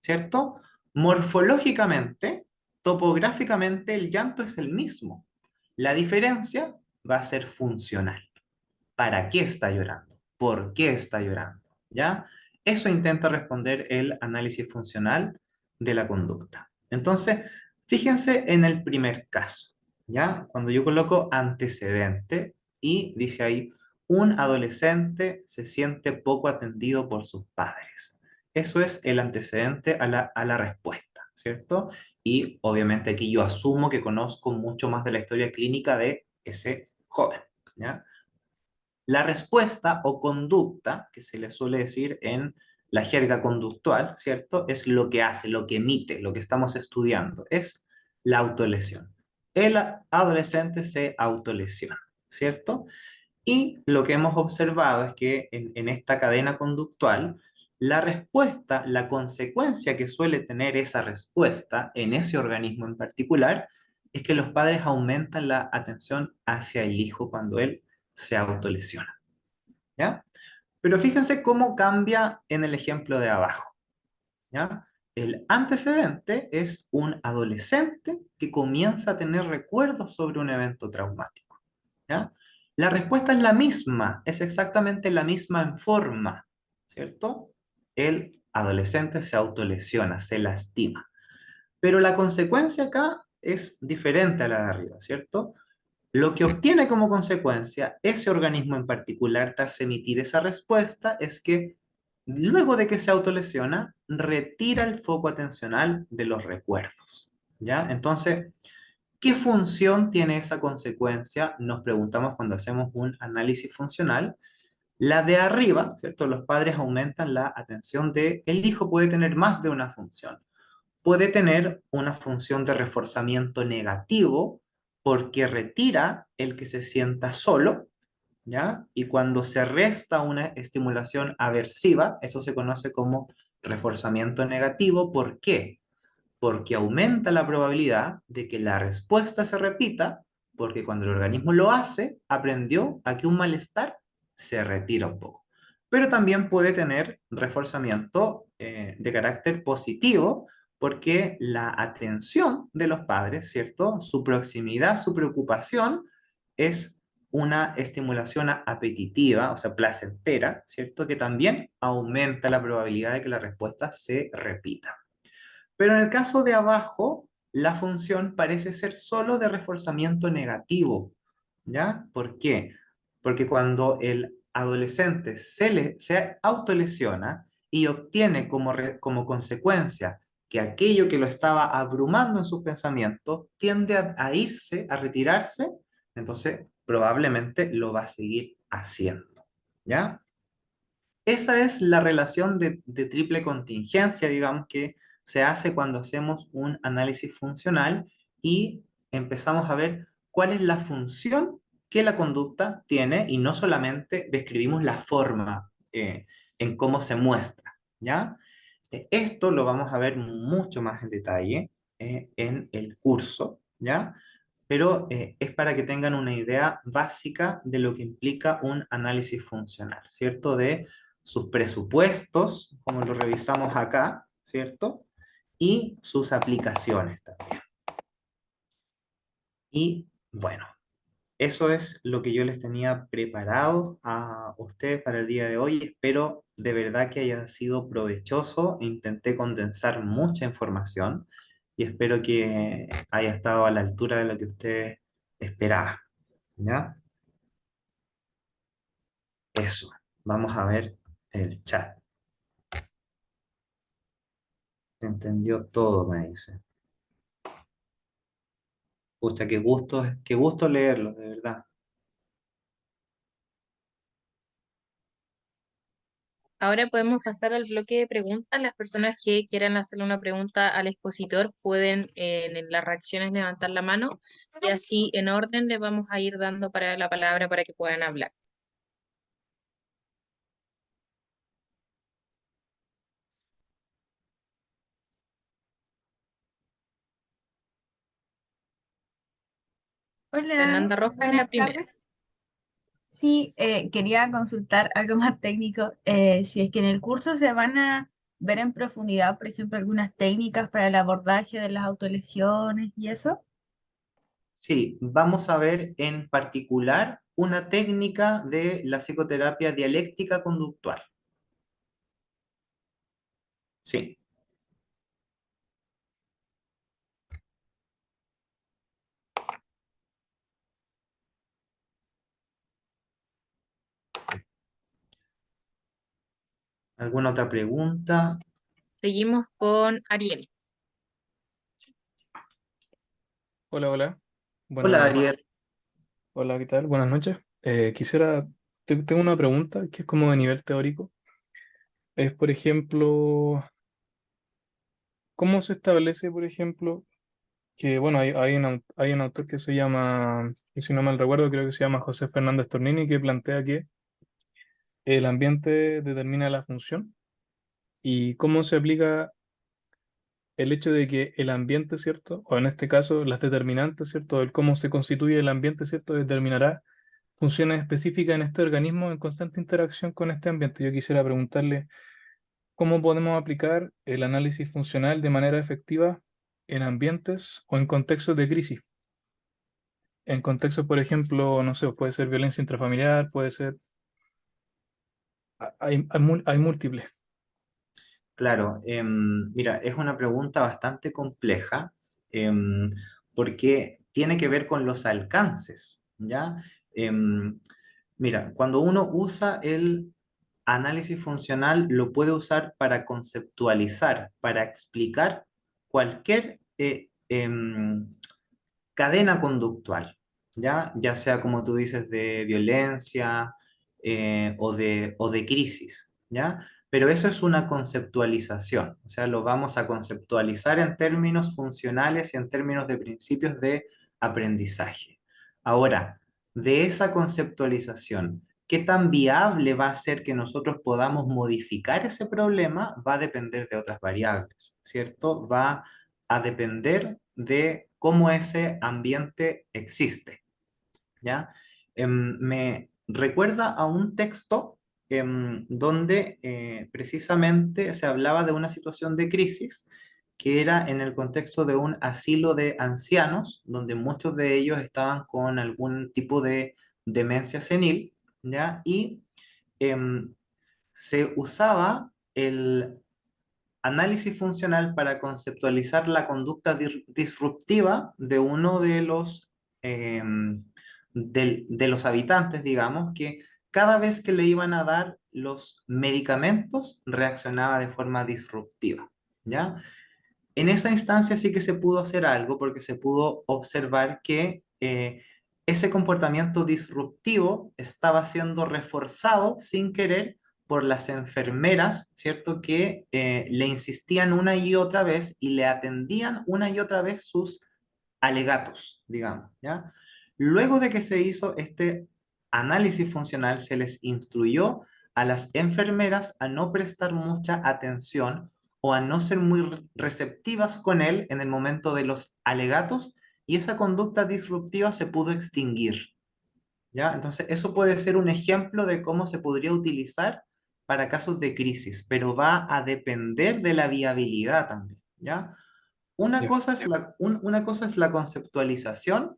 B: ¿Cierto? Morfológicamente, topográficamente, el llanto es el mismo. La diferencia va a ser funcional. ¿Para qué está llorando? ¿Por qué está llorando? ¿Ya? Eso intenta responder el análisis funcional de la conducta. Entonces, fíjense en el primer caso, ¿ya? Cuando yo coloco antecedente, Y dice ahí, un adolescente se siente poco atendido por sus padres. Eso es el antecedente a la respuesta, ¿cierto? Y obviamente aquí yo asumo que conozco mucho más de la historia clínica de ese joven, ¿ya? La respuesta o conducta, que se le suele decir en la jerga conductual, ¿cierto? Es lo que hace, lo que emite, lo que estamos estudiando, es la autolesión. El adolescente se autolesiona, ¿cierto? Y lo que hemos observado es que en esta cadena conductual, la respuesta, la consecuencia que suele tener esa respuesta en ese organismo en particular, es que los padres aumentan la atención hacia el hijo cuando él se autolesiona, ¿ya? Pero fíjense cómo cambia en el ejemplo de abajo, ¿ya? El antecedente es un adolescente que comienza a tener recuerdos sobre un evento traumático, ¿ya? La respuesta es la misma, es exactamente la misma en forma, ¿cierto? El adolescente se autolesiona, se lastima. Pero la consecuencia acá es diferente a la de arriba, ¿cierto? Lo que obtiene como consecuencia ese organismo en particular tras emitir esa respuesta es que luego de que se autolesiona, retira el foco atencional de los recuerdos, ¿ya? Entonces, ¿qué función tiene esa consecuencia? Nos preguntamos cuando hacemos un análisis funcional. La de arriba, ¿cierto? Los padres aumentan la atención de el hijo puede tener más de una función. Puede tener una función de reforzamiento negativo porque retira el que se sienta solo, ¿ya? Y cuando se resta una estimulación aversiva, eso se conoce como reforzamiento negativo. ¿Por qué? Porque aumenta la probabilidad de que la respuesta se repita, porque cuando el organismo lo hace, aprendió a que un malestar se retira un poco. Pero también puede tener reforzamiento de carácter positivo, porque la atención de los padres, ¿cierto? Su proximidad, su preocupación es una estimulación apetitiva, o sea, placentera, ¿cierto? Que también aumenta la probabilidad de que la respuesta se repita. Pero en el caso de abajo, la función parece ser solo de reforzamiento negativo, ¿ya? ¿Por qué? Porque cuando el adolescente se autolesiona y obtiene como consecuencia que aquello que lo estaba abrumando en sus pensamientos tiende a irse, a retirarse, entonces probablemente lo va a seguir haciendo, ¿ya? Esa es la relación de triple contingencia, digamos, que se hace cuando hacemos un análisis funcional y empezamos a ver cuál es la función que la conducta tiene y no solamente describimos la forma en cómo se muestra, ¿ya? Esto lo vamos a ver mucho más en detalle en el curso, ¿ya? Pero es para que tengan una idea básica de lo que implica un análisis funcional, ¿cierto? De sus presupuestos, como lo revisamos acá, ¿cierto? Y sus aplicaciones también. Y bueno, eso es lo que yo les tenía preparado a ustedes para el día de hoy. Espero de verdad que haya sido provechoso. Intenté condensar mucha información y espero que haya estado a la altura de lo que ustedes esperaban. ¿Ya? Eso. Vamos a ver el chat. Se entendió todo, me dice. Pucha, qué gusto leerlo, de verdad.
A: Ahora podemos pasar al bloque de preguntas. Las personas que quieran hacerle una pregunta al expositor pueden en las reacciones levantar la mano y así en orden le vamos a ir dando para la palabra para que puedan hablar.
C: Hola,
A: Fernanda Rojas es la
C: buenas
A: primera.
C: tardes. Sí, quería consultar algo más técnico. Si es que en el curso se van a ver en profundidad, por ejemplo, algunas técnicas para el abordaje de las autolesiones y eso.
B: Sí, vamos a ver en particular una técnica de la psicoterapia dialéctica conductual. Sí. ¿Alguna otra pregunta?
A: Seguimos con Ariel.
D: Hola, hola.
B: Hola,
D: Buenas,
B: Ariel.
D: hola, ¿qué tal? Buenas noches. Tengo una pregunta que es como de nivel teórico. Es, por ejemplo, ¿cómo se establece, por ejemplo, que, bueno, hay un autor que se llama, y si no mal recuerdo, creo que se llama José Fernández Tornini, que plantea que el ambiente determina la función y cómo se aplica el hecho de que el ambiente, ¿cierto? O en este caso, las determinantes, ¿cierto? El cómo se constituye el ambiente, ¿cierto? Determinará funciones específicas en este organismo en constante interacción con este ambiente. Yo quisiera preguntarle cómo podemos aplicar el análisis funcional de manera efectiva en ambientes o en contextos de crisis. En contextos, por ejemplo, no sé, puede ser violencia intrafamiliar, puede ser... hay múltiples.
B: Claro, mira, es una pregunta bastante compleja em, porque tiene que ver con los alcances, ¿ya? Em, Mira, cuando uno usa el análisis funcional, lo puede usar para conceptualizar, para explicar cualquier cadena conductual, ¿ya? Ya sea como tú dices, de violencia o de crisis, ¿ya? Pero eso es una conceptualización, o sea, lo vamos a conceptualizar en términos funcionales y en términos de principios de aprendizaje. Ahora, de esa conceptualización, ¿qué tan viable va a ser que nosotros podamos modificar ese problema? Va a depender de otras variables, ¿cierto? Va a depender de cómo ese ambiente existe, ¿ya? Me recuerda a un texto donde precisamente se hablaba de una situación de crisis que era en el contexto de un asilo de ancianos, donde muchos de ellos estaban con algún tipo de demencia senil, ¿ya? Y em, se usaba el análisis funcional para conceptualizar la conducta disruptiva de uno eh, de los habitantes, digamos, que cada vez que le iban a dar los medicamentos reaccionaba de forma disruptiva, ¿ya? En esa instancia sí que se pudo hacer algo porque se pudo observar que ese comportamiento disruptivo estaba siendo reforzado sin querer por las enfermeras, ¿cierto? Que le insistían una y otra vez y le atendían una y otra vez sus alegatos, digamos, ¿ya? Luego de que se hizo este análisis funcional, se les instruyó a las enfermeras a no prestar mucha atención o a no ser muy receptivas con él en el momento de los alegatos y esa conducta disruptiva se pudo extinguir, ¿ya? Entonces, eso puede ser un ejemplo de cómo se podría utilizar para casos de crisis, pero va a depender de la viabilidad también, ¿ya?
D: Ya.
B: Una cosa es la conceptualización,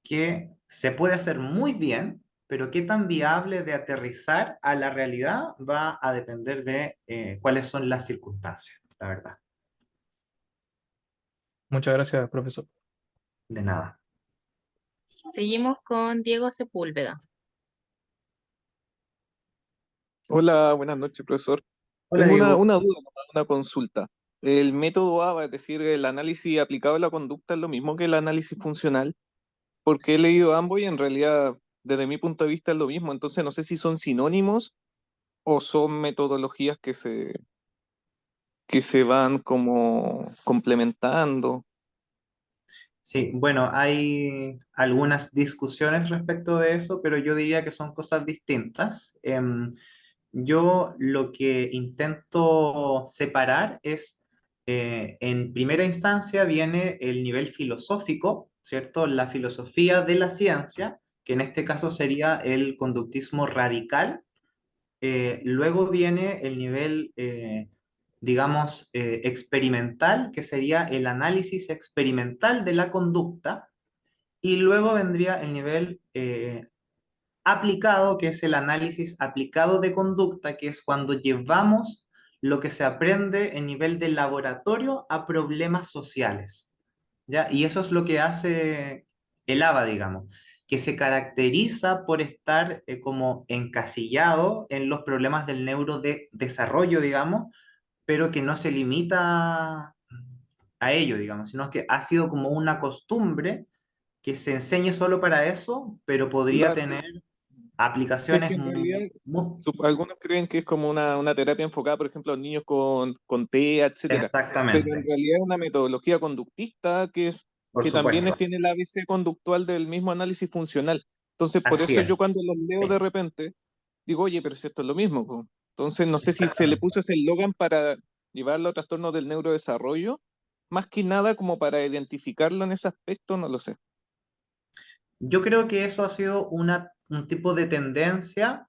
B: que se puede hacer muy bien, pero qué tan viable de aterrizar a la realidad va a depender de cuáles son las circunstancias, la verdad.
D: Muchas gracias, profesor.
B: De nada.
A: Seguimos con Diego Sepúlveda.
E: Hola, buenas noches, profesor.
B: Hola,
E: Tengo
B: Diego.
E: una duda, una consulta. ¿El método ABA, es decir, el análisis aplicado a la conducta, es lo mismo que el análisis funcional? Porque he leído ambos y en realidad, desde mi punto de vista, es lo mismo. Entonces, no sé si son sinónimos o son metodologías que se van como complementando.
B: Sí, bueno, hay algunas discusiones respecto de eso, pero yo diría que son cosas distintas. Yo lo que intento separar es, en primera instancia viene el nivel filosófico, ¿cierto? La filosofía de la ciencia, que en este caso sería el conductismo radical. Luego viene el nivel, digamos, experimental, que sería el análisis experimental de la conducta. Y luego vendría el nivel aplicado, que es el análisis aplicado de conducta, que es cuando llevamos lo que se aprende en nivel de laboratorio a problemas sociales, ¿ya? Y eso es lo que hace el ABA, digamos. que se caracteriza por estar como encasillado en los problemas del neurodesarrollo, digamos, pero que no se limita a ello, digamos, sino que ha sido como una costumbre que se enseñe solo para eso, pero podría
E: Claro,
B: tener
E: es que
B: aplicaciones
E: en realidad
B: muy...
E: algunos creen que es como una terapia enfocada, por ejemplo, a niños con TEA, etcétera, pero en
B: Exactamente,
E: realidad es una metodología conductista
B: por
E: que también
B: supuesto.
E: tiene el ABC conductual del mismo análisis funcional. Entonces, por
B: Así
E: eso
B: es.
E: yo cuando los leo de
B: Sí,
E: repente, digo, oye, pero si esto es lo mismo, po. Entonces, no sé si se le
B: exactamente.
E: puso ese eslogan para llevarlo a trastornos del neurodesarrollo, más que nada como para identificarlo en ese aspecto, no lo sé.
B: Yo creo que eso ha sido un tipo de tendencia,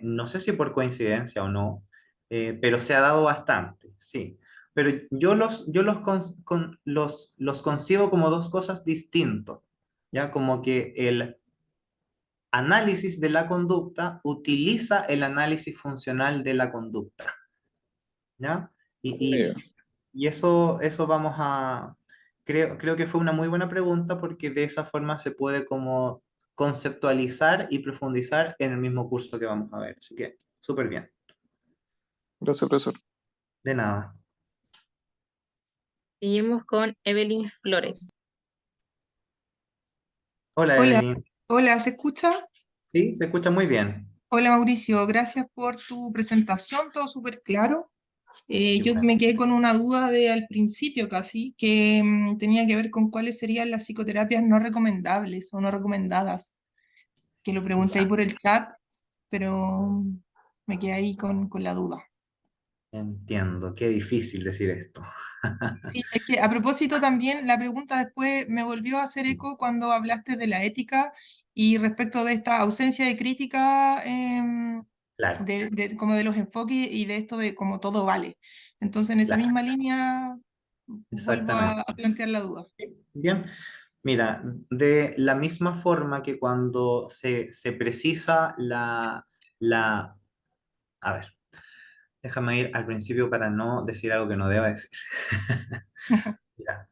B: no sé si por coincidencia o no, pero se ha dado bastante, sí. Pero los concibo como dos cosas distintas, ¿ya? Como que el análisis de la conducta utiliza el análisis funcional de la conducta, ¿ya?
E: Eh,
B: Y eso vamos a, creo que fue una muy buena pregunta porque de esa forma se puede como conceptualizar y profundizar en el mismo curso que vamos a ver. Así que, súper bien.
E: Gracias, profesor.
B: De nada.
A: Seguimos con Evelyn Flores.
B: Hola,
F: Hola,
B: Evelyn.
F: hola, ¿se escucha?
B: Sí, se escucha muy bien.
F: Hola Mauricio, gracias por tu presentación, todo súper claro.
B: Qué
F: Yo
B: bueno.
F: me quedé con una duda de al principio casi, que tenía que ver con cuáles serían las psicoterapias no recomendables o no recomendadas, que lo pregunté ahí
B: Ya,
F: por el chat, pero me quedé ahí con la duda.
B: entiendo. Qué difícil decir esto.
F: Sí, es que a propósito también, la pregunta después me volvió a hacer eco cuando hablaste de la ética y respecto de esta ausencia de crítica,
B: Claro,
F: como de los enfoques y de esto de como todo vale. Entonces, en esa
B: claro,
F: misma línea, vuelvo
B: exactamente.
F: a plantear la duda.
B: Bien. Mira, de la misma forma que cuando se precisa la... A ver, déjame ir al principio para no decir algo que no deba decir. Ya.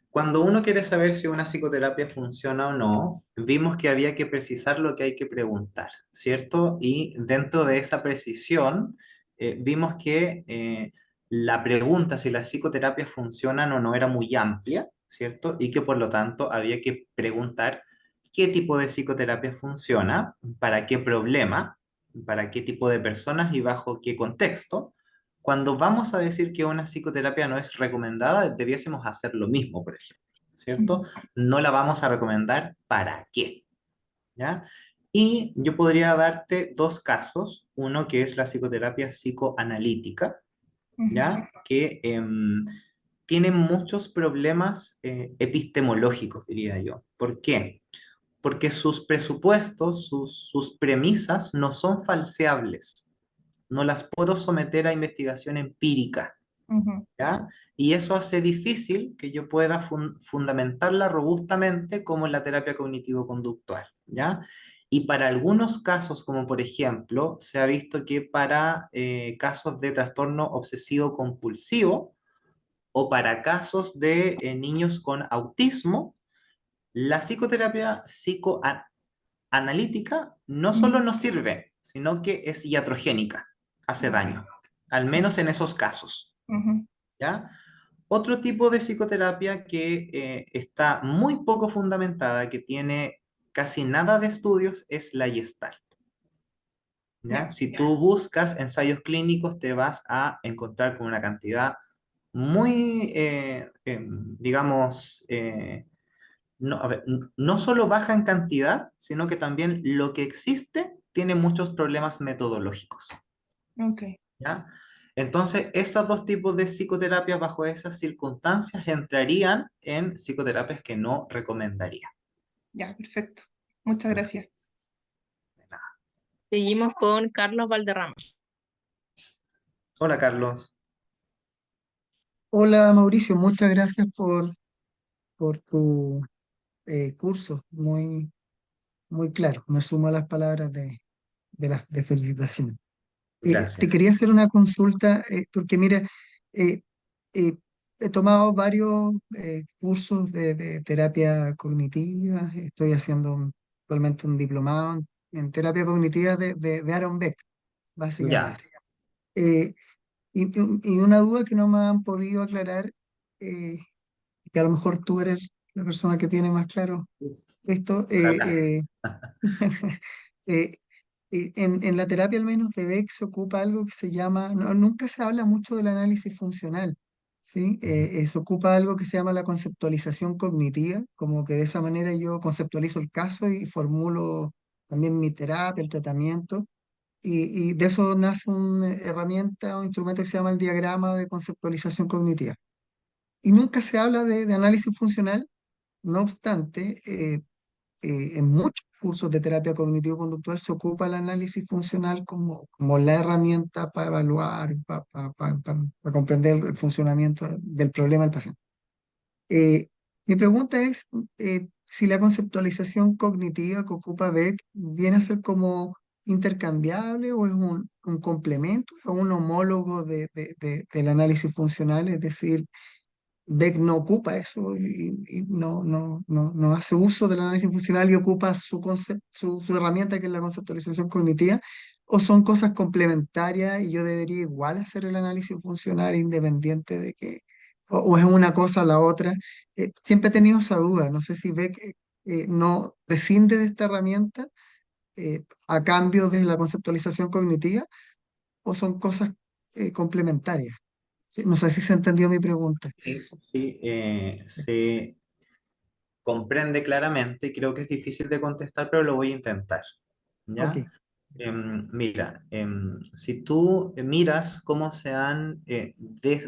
B: Cuando uno quiere saber si una psicoterapia funciona o no, vimos que había que precisar lo que hay que preguntar, ¿cierto? Y dentro de esa precisión, vimos que la pregunta si las psicoterapias funcionan o no era muy amplia, ¿cierto? Y que por lo tanto había que preguntar qué tipo de psicoterapia funciona, para qué problema, para qué tipo de personas y bajo qué contexto. Cuando vamos a decir que una psicoterapia no es recomendada, debiésemos hacer lo mismo, por ejemplo, ¿cierto? No la vamos a recomendar para qué, ¿ya? Y yo podría darte dos casos, uno que es la psicoterapia psicoanalítica,
F: Ujú,
B: ¿ya? Que tiene muchos problemas epistemológicos, diría yo. ¿Por qué? Porque sus presupuestos, sus premisas no son falseables, no las puedo someter a investigación empírica,
F: ujú,
B: ¿ya? Y eso hace difícil que yo pueda fundamentarla robustamente como en la terapia cognitivo-conductual, ¿ya? Y para algunos casos, como por ejemplo, se ha visto que para casos de trastorno obsesivo-compulsivo o para casos de niños con autismo, la psicoterapia psicoanalítica no solo
F: ujú,
B: no sirve, sino que es iatrogénica, hace
F: ok,
B: daño, al
F: sí,
B: menos en esos casos,
F: ujú,
B: ¿ya? Otro tipo de psicoterapia que está muy poco fundamentada, que tiene casi nada de estudios, es la Gestalt, ¿ya?
F: ya,
B: Si tú buscas ensayos clínicos, te vas a encontrar con una cantidad muy, digamos, no, a ver, no solo baja en cantidad, sino que también lo que existe tiene muchos problemas metodológicos,
F: ok,
B: ¿ya? Entonces, esos dos tipos de psicoterapias bajo esas circunstancias entrarían en psicoterapias que no recomendaría.
F: ya, perfecto. Muchas gracias.
A: Seguimos con Carlos Valderrama.
B: Hola, Carlos.
G: Hola Mauricio, muchas gracias por tu curso, muy claro. Me sumo a las palabras de felicitación. Te
B: Gracias.
G: quería hacer una consulta, porque mira, eh, eh, he tomado varios cursos de terapia cognitiva, estoy haciendo actualmente un diplomado en terapia cognitiva de Aaron Beck,
B: Ya,
G: básicamente. Eh, y una duda que no me han podido aclarar, eh, que a lo mejor tú eres la persona que tiene más claro esto,
B: ojalá.
G: eh, en la terapia al menos de Beck se ocupa algo que se llama, nunca se habla mucho del análisis funcional, ¿sí? Se ocupa algo que se llama la conceptualización cognitiva, como que de esa manera yo conceptualizo el caso y formulo también mi terapia, el tratamiento, y de eso nace una herramienta o instrumento que se llama el diagrama de conceptualización cognitiva. Y nunca se habla de análisis funcional, no obstante, en muchos cursos de terapia cognitivo-conductual se ocupa el análisis funcional como la herramienta para evaluar, para comprender el funcionamiento del problema del paciente. Eh, Mi pregunta es si la conceptualización cognitiva que ocupa Beck viene a ser como intercambiable o es un complemento o un homólogo del análisis funcional, es decir, Beck no ocupa eso y no hace uso del análisis funcional y ocupa su herramienta que es la conceptualización cognitiva, o son cosas complementarias y yo debería igual hacer el análisis funcional independiente de que, o es una cosa o la otra. Siempre he tenido esa duda, no sé si Beck no prescinde de esta herramienta a cambio de la conceptualización cognitiva o son cosas complementarias. Sí, no sé si se entendió mi pregunta.
B: Sí, sí, se comprende claramente, creo que es difícil de contestar, pero lo voy a intentar.
G: Ok.
B: ¿Ya? Mira, si tú miras cómo se han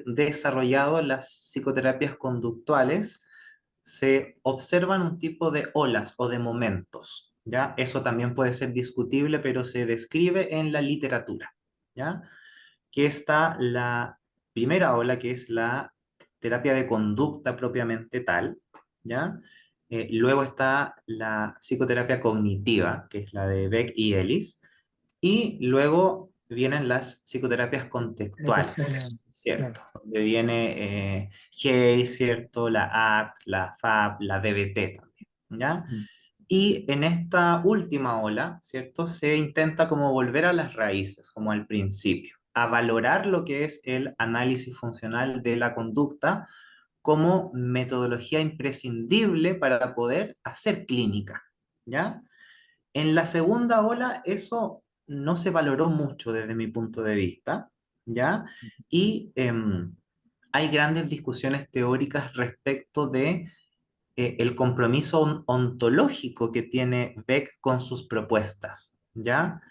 B: desarrollado las psicoterapias conductuales, se observan un tipo de olas o de momentos, ¿ya? Eso también puede ser discutible, pero se describe en la literatura, ¿ya? Que está la primera ola, que es la terapia de conducta propiamente tal, ¿ya? Luego está la psicoterapia cognitiva, que es la de Beck y Ellis, y luego vienen las psicoterapias
G: La tercera,
B: contextuales,
G: claro.
B: ¿cierto? Donde viene Hayes, ¿cierto? La ACT, la FAB, la DBT también, ¿ya?
G: Mm.
B: Y en esta última ola, ¿cierto? Se intenta como volver a las raíces, como al principio, a valorar lo que es el análisis funcional de la conducta como metodología imprescindible para poder hacer clínica, ¿ya? En la segunda ola eso no se valoró mucho desde mi punto de vista, ¿ya? Y hay grandes discusiones teóricas respecto de el compromiso ontológico que tiene Beck con sus propuestas, ¿ya?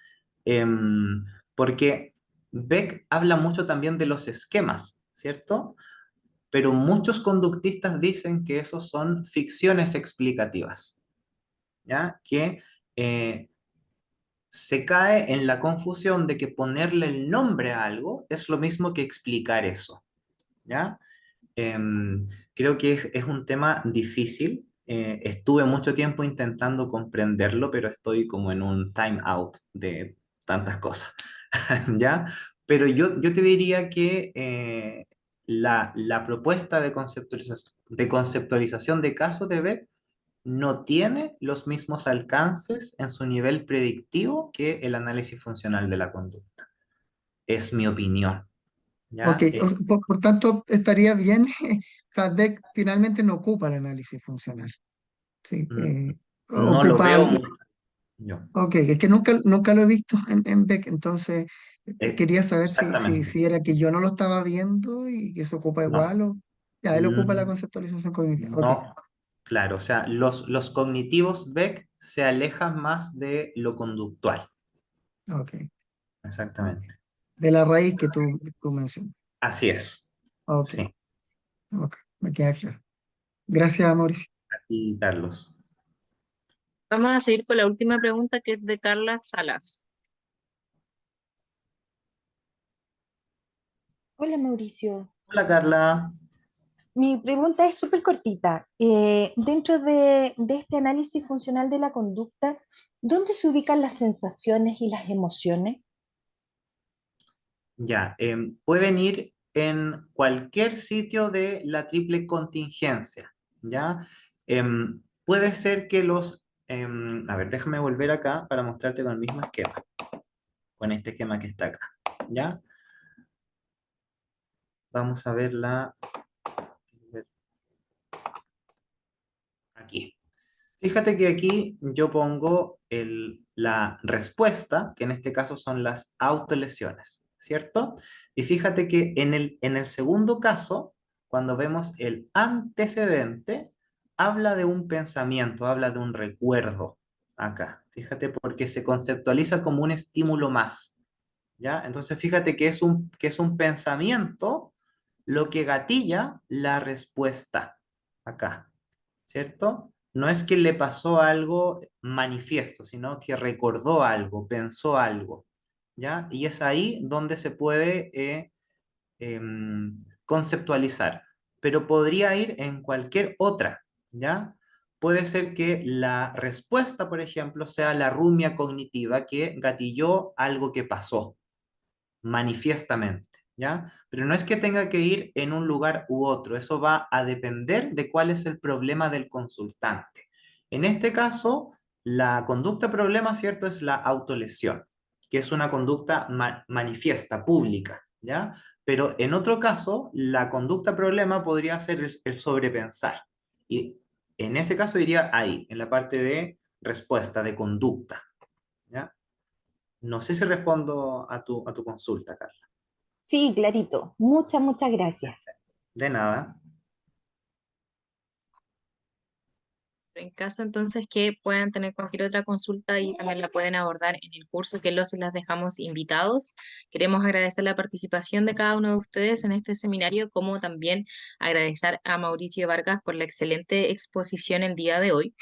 B: Em, Porque Beck habla mucho también de los esquemas, ¿cierto? Pero muchos conductistas dicen que esos son ficciones explicativas, ¿ya? Que se cae en la confusión de que ponerle el nombre a algo es lo mismo que explicar eso, ¿ya? Creo que es un tema difícil. Estuve mucho tiempo intentando comprenderlo, pero estoy como en un time out de tantas cosas, ¿ya? Pero yo te diría que la propuesta de conceptualización de casos de Beck no tiene los mismos alcances en su nivel predictivo que el análisis funcional de la conducta. Es mi opinión,
G: Ok,
B: ¿ya?
G: por tanto, estaría bien, o sea, Beck finalmente no ocupa el análisis funcional, ¿sí?
B: Mm, no lo
G: Ocupa,
B: veo mucho yo.
G: ok, es que nunca lo he visto en Beck, entonces quería saber
B: Exactamente.
G: si era que yo no lo estaba viendo y que se ocupa
B: No,
G: igual o ya, él ocupa la
B: mm,
G: conceptualización cognitiva, ok,
B: no, claro, o sea, los cognitivos Beck se alejan más de lo conductual.
G: ok, ok.
B: Exactamente.
G: De la raíz que tú mencionas,
B: Así es.
G: ok,
B: Sí.
G: ok, me queda claro. Gracias, Mauricio.
B: Y Carlos.
A: Vamos a seguir con la última pregunta que es de Carla Salas.
H: Hola Mauricio,
B: Hola, Carla.
H: mi pregunta es súper cortita. Dentro de este análisis funcional de la conducta, ¿dónde se ubican las sensaciones y las emociones?
B: Ya, pueden ir en cualquier sitio de la triple contingencia, ¿ya? Puede ser que los A ver, déjame volver acá para mostrarte con el mismo esquema. Con este esquema que está acá. ¿Ya? Vamos a verla aquí. Fíjate que aquí yo pongo la respuesta, que en este caso son las autolesiones, ¿cierto? Y fíjate que en el segundo caso, cuando vemos el antecedente, habla de un pensamiento, habla de un recuerdo acá. Fíjate, porque se conceptualiza como un estímulo más, ¿ya? Entonces fíjate que es un pensamiento lo que gatilla la respuesta acá, ¿cierto? No es que le pasó algo manifiesto, sino que recordó algo, pensó algo, ¿ya? Y es ahí donde se puede conceptualizar, pero podría ir en cualquier otra, ¿ya? Puede ser que la respuesta, por ejemplo, sea la rumia cognitiva que gatilló algo que pasó manifiestamente, ¿ya? Pero no es que tenga que ir en un lugar u otro, eso va a depender de cuál es el problema del consultante. En este caso, la conducta problema, ¿cierto? Es la autolesión, que es una conducta manifiesta, pública, ¿ya? Pero en otro caso, la conducta problema podría ser el sobrepensar. Y en ese caso iría ahí, en la parte de respuesta, de conducta, ¿ya? No sé si respondo a tu consulta, Carla.
H: Sí, clarito. Muchas gracias.
B: De nada.
A: En caso entonces que puedan tener cualquier otra consulta y también la pueden abordar en el curso que los las dejamos invitados. Queremos agradecer la participación de cada uno de ustedes en este seminario, como también agradecer a Mauricio Vargas por la excelente exposición el día de hoy.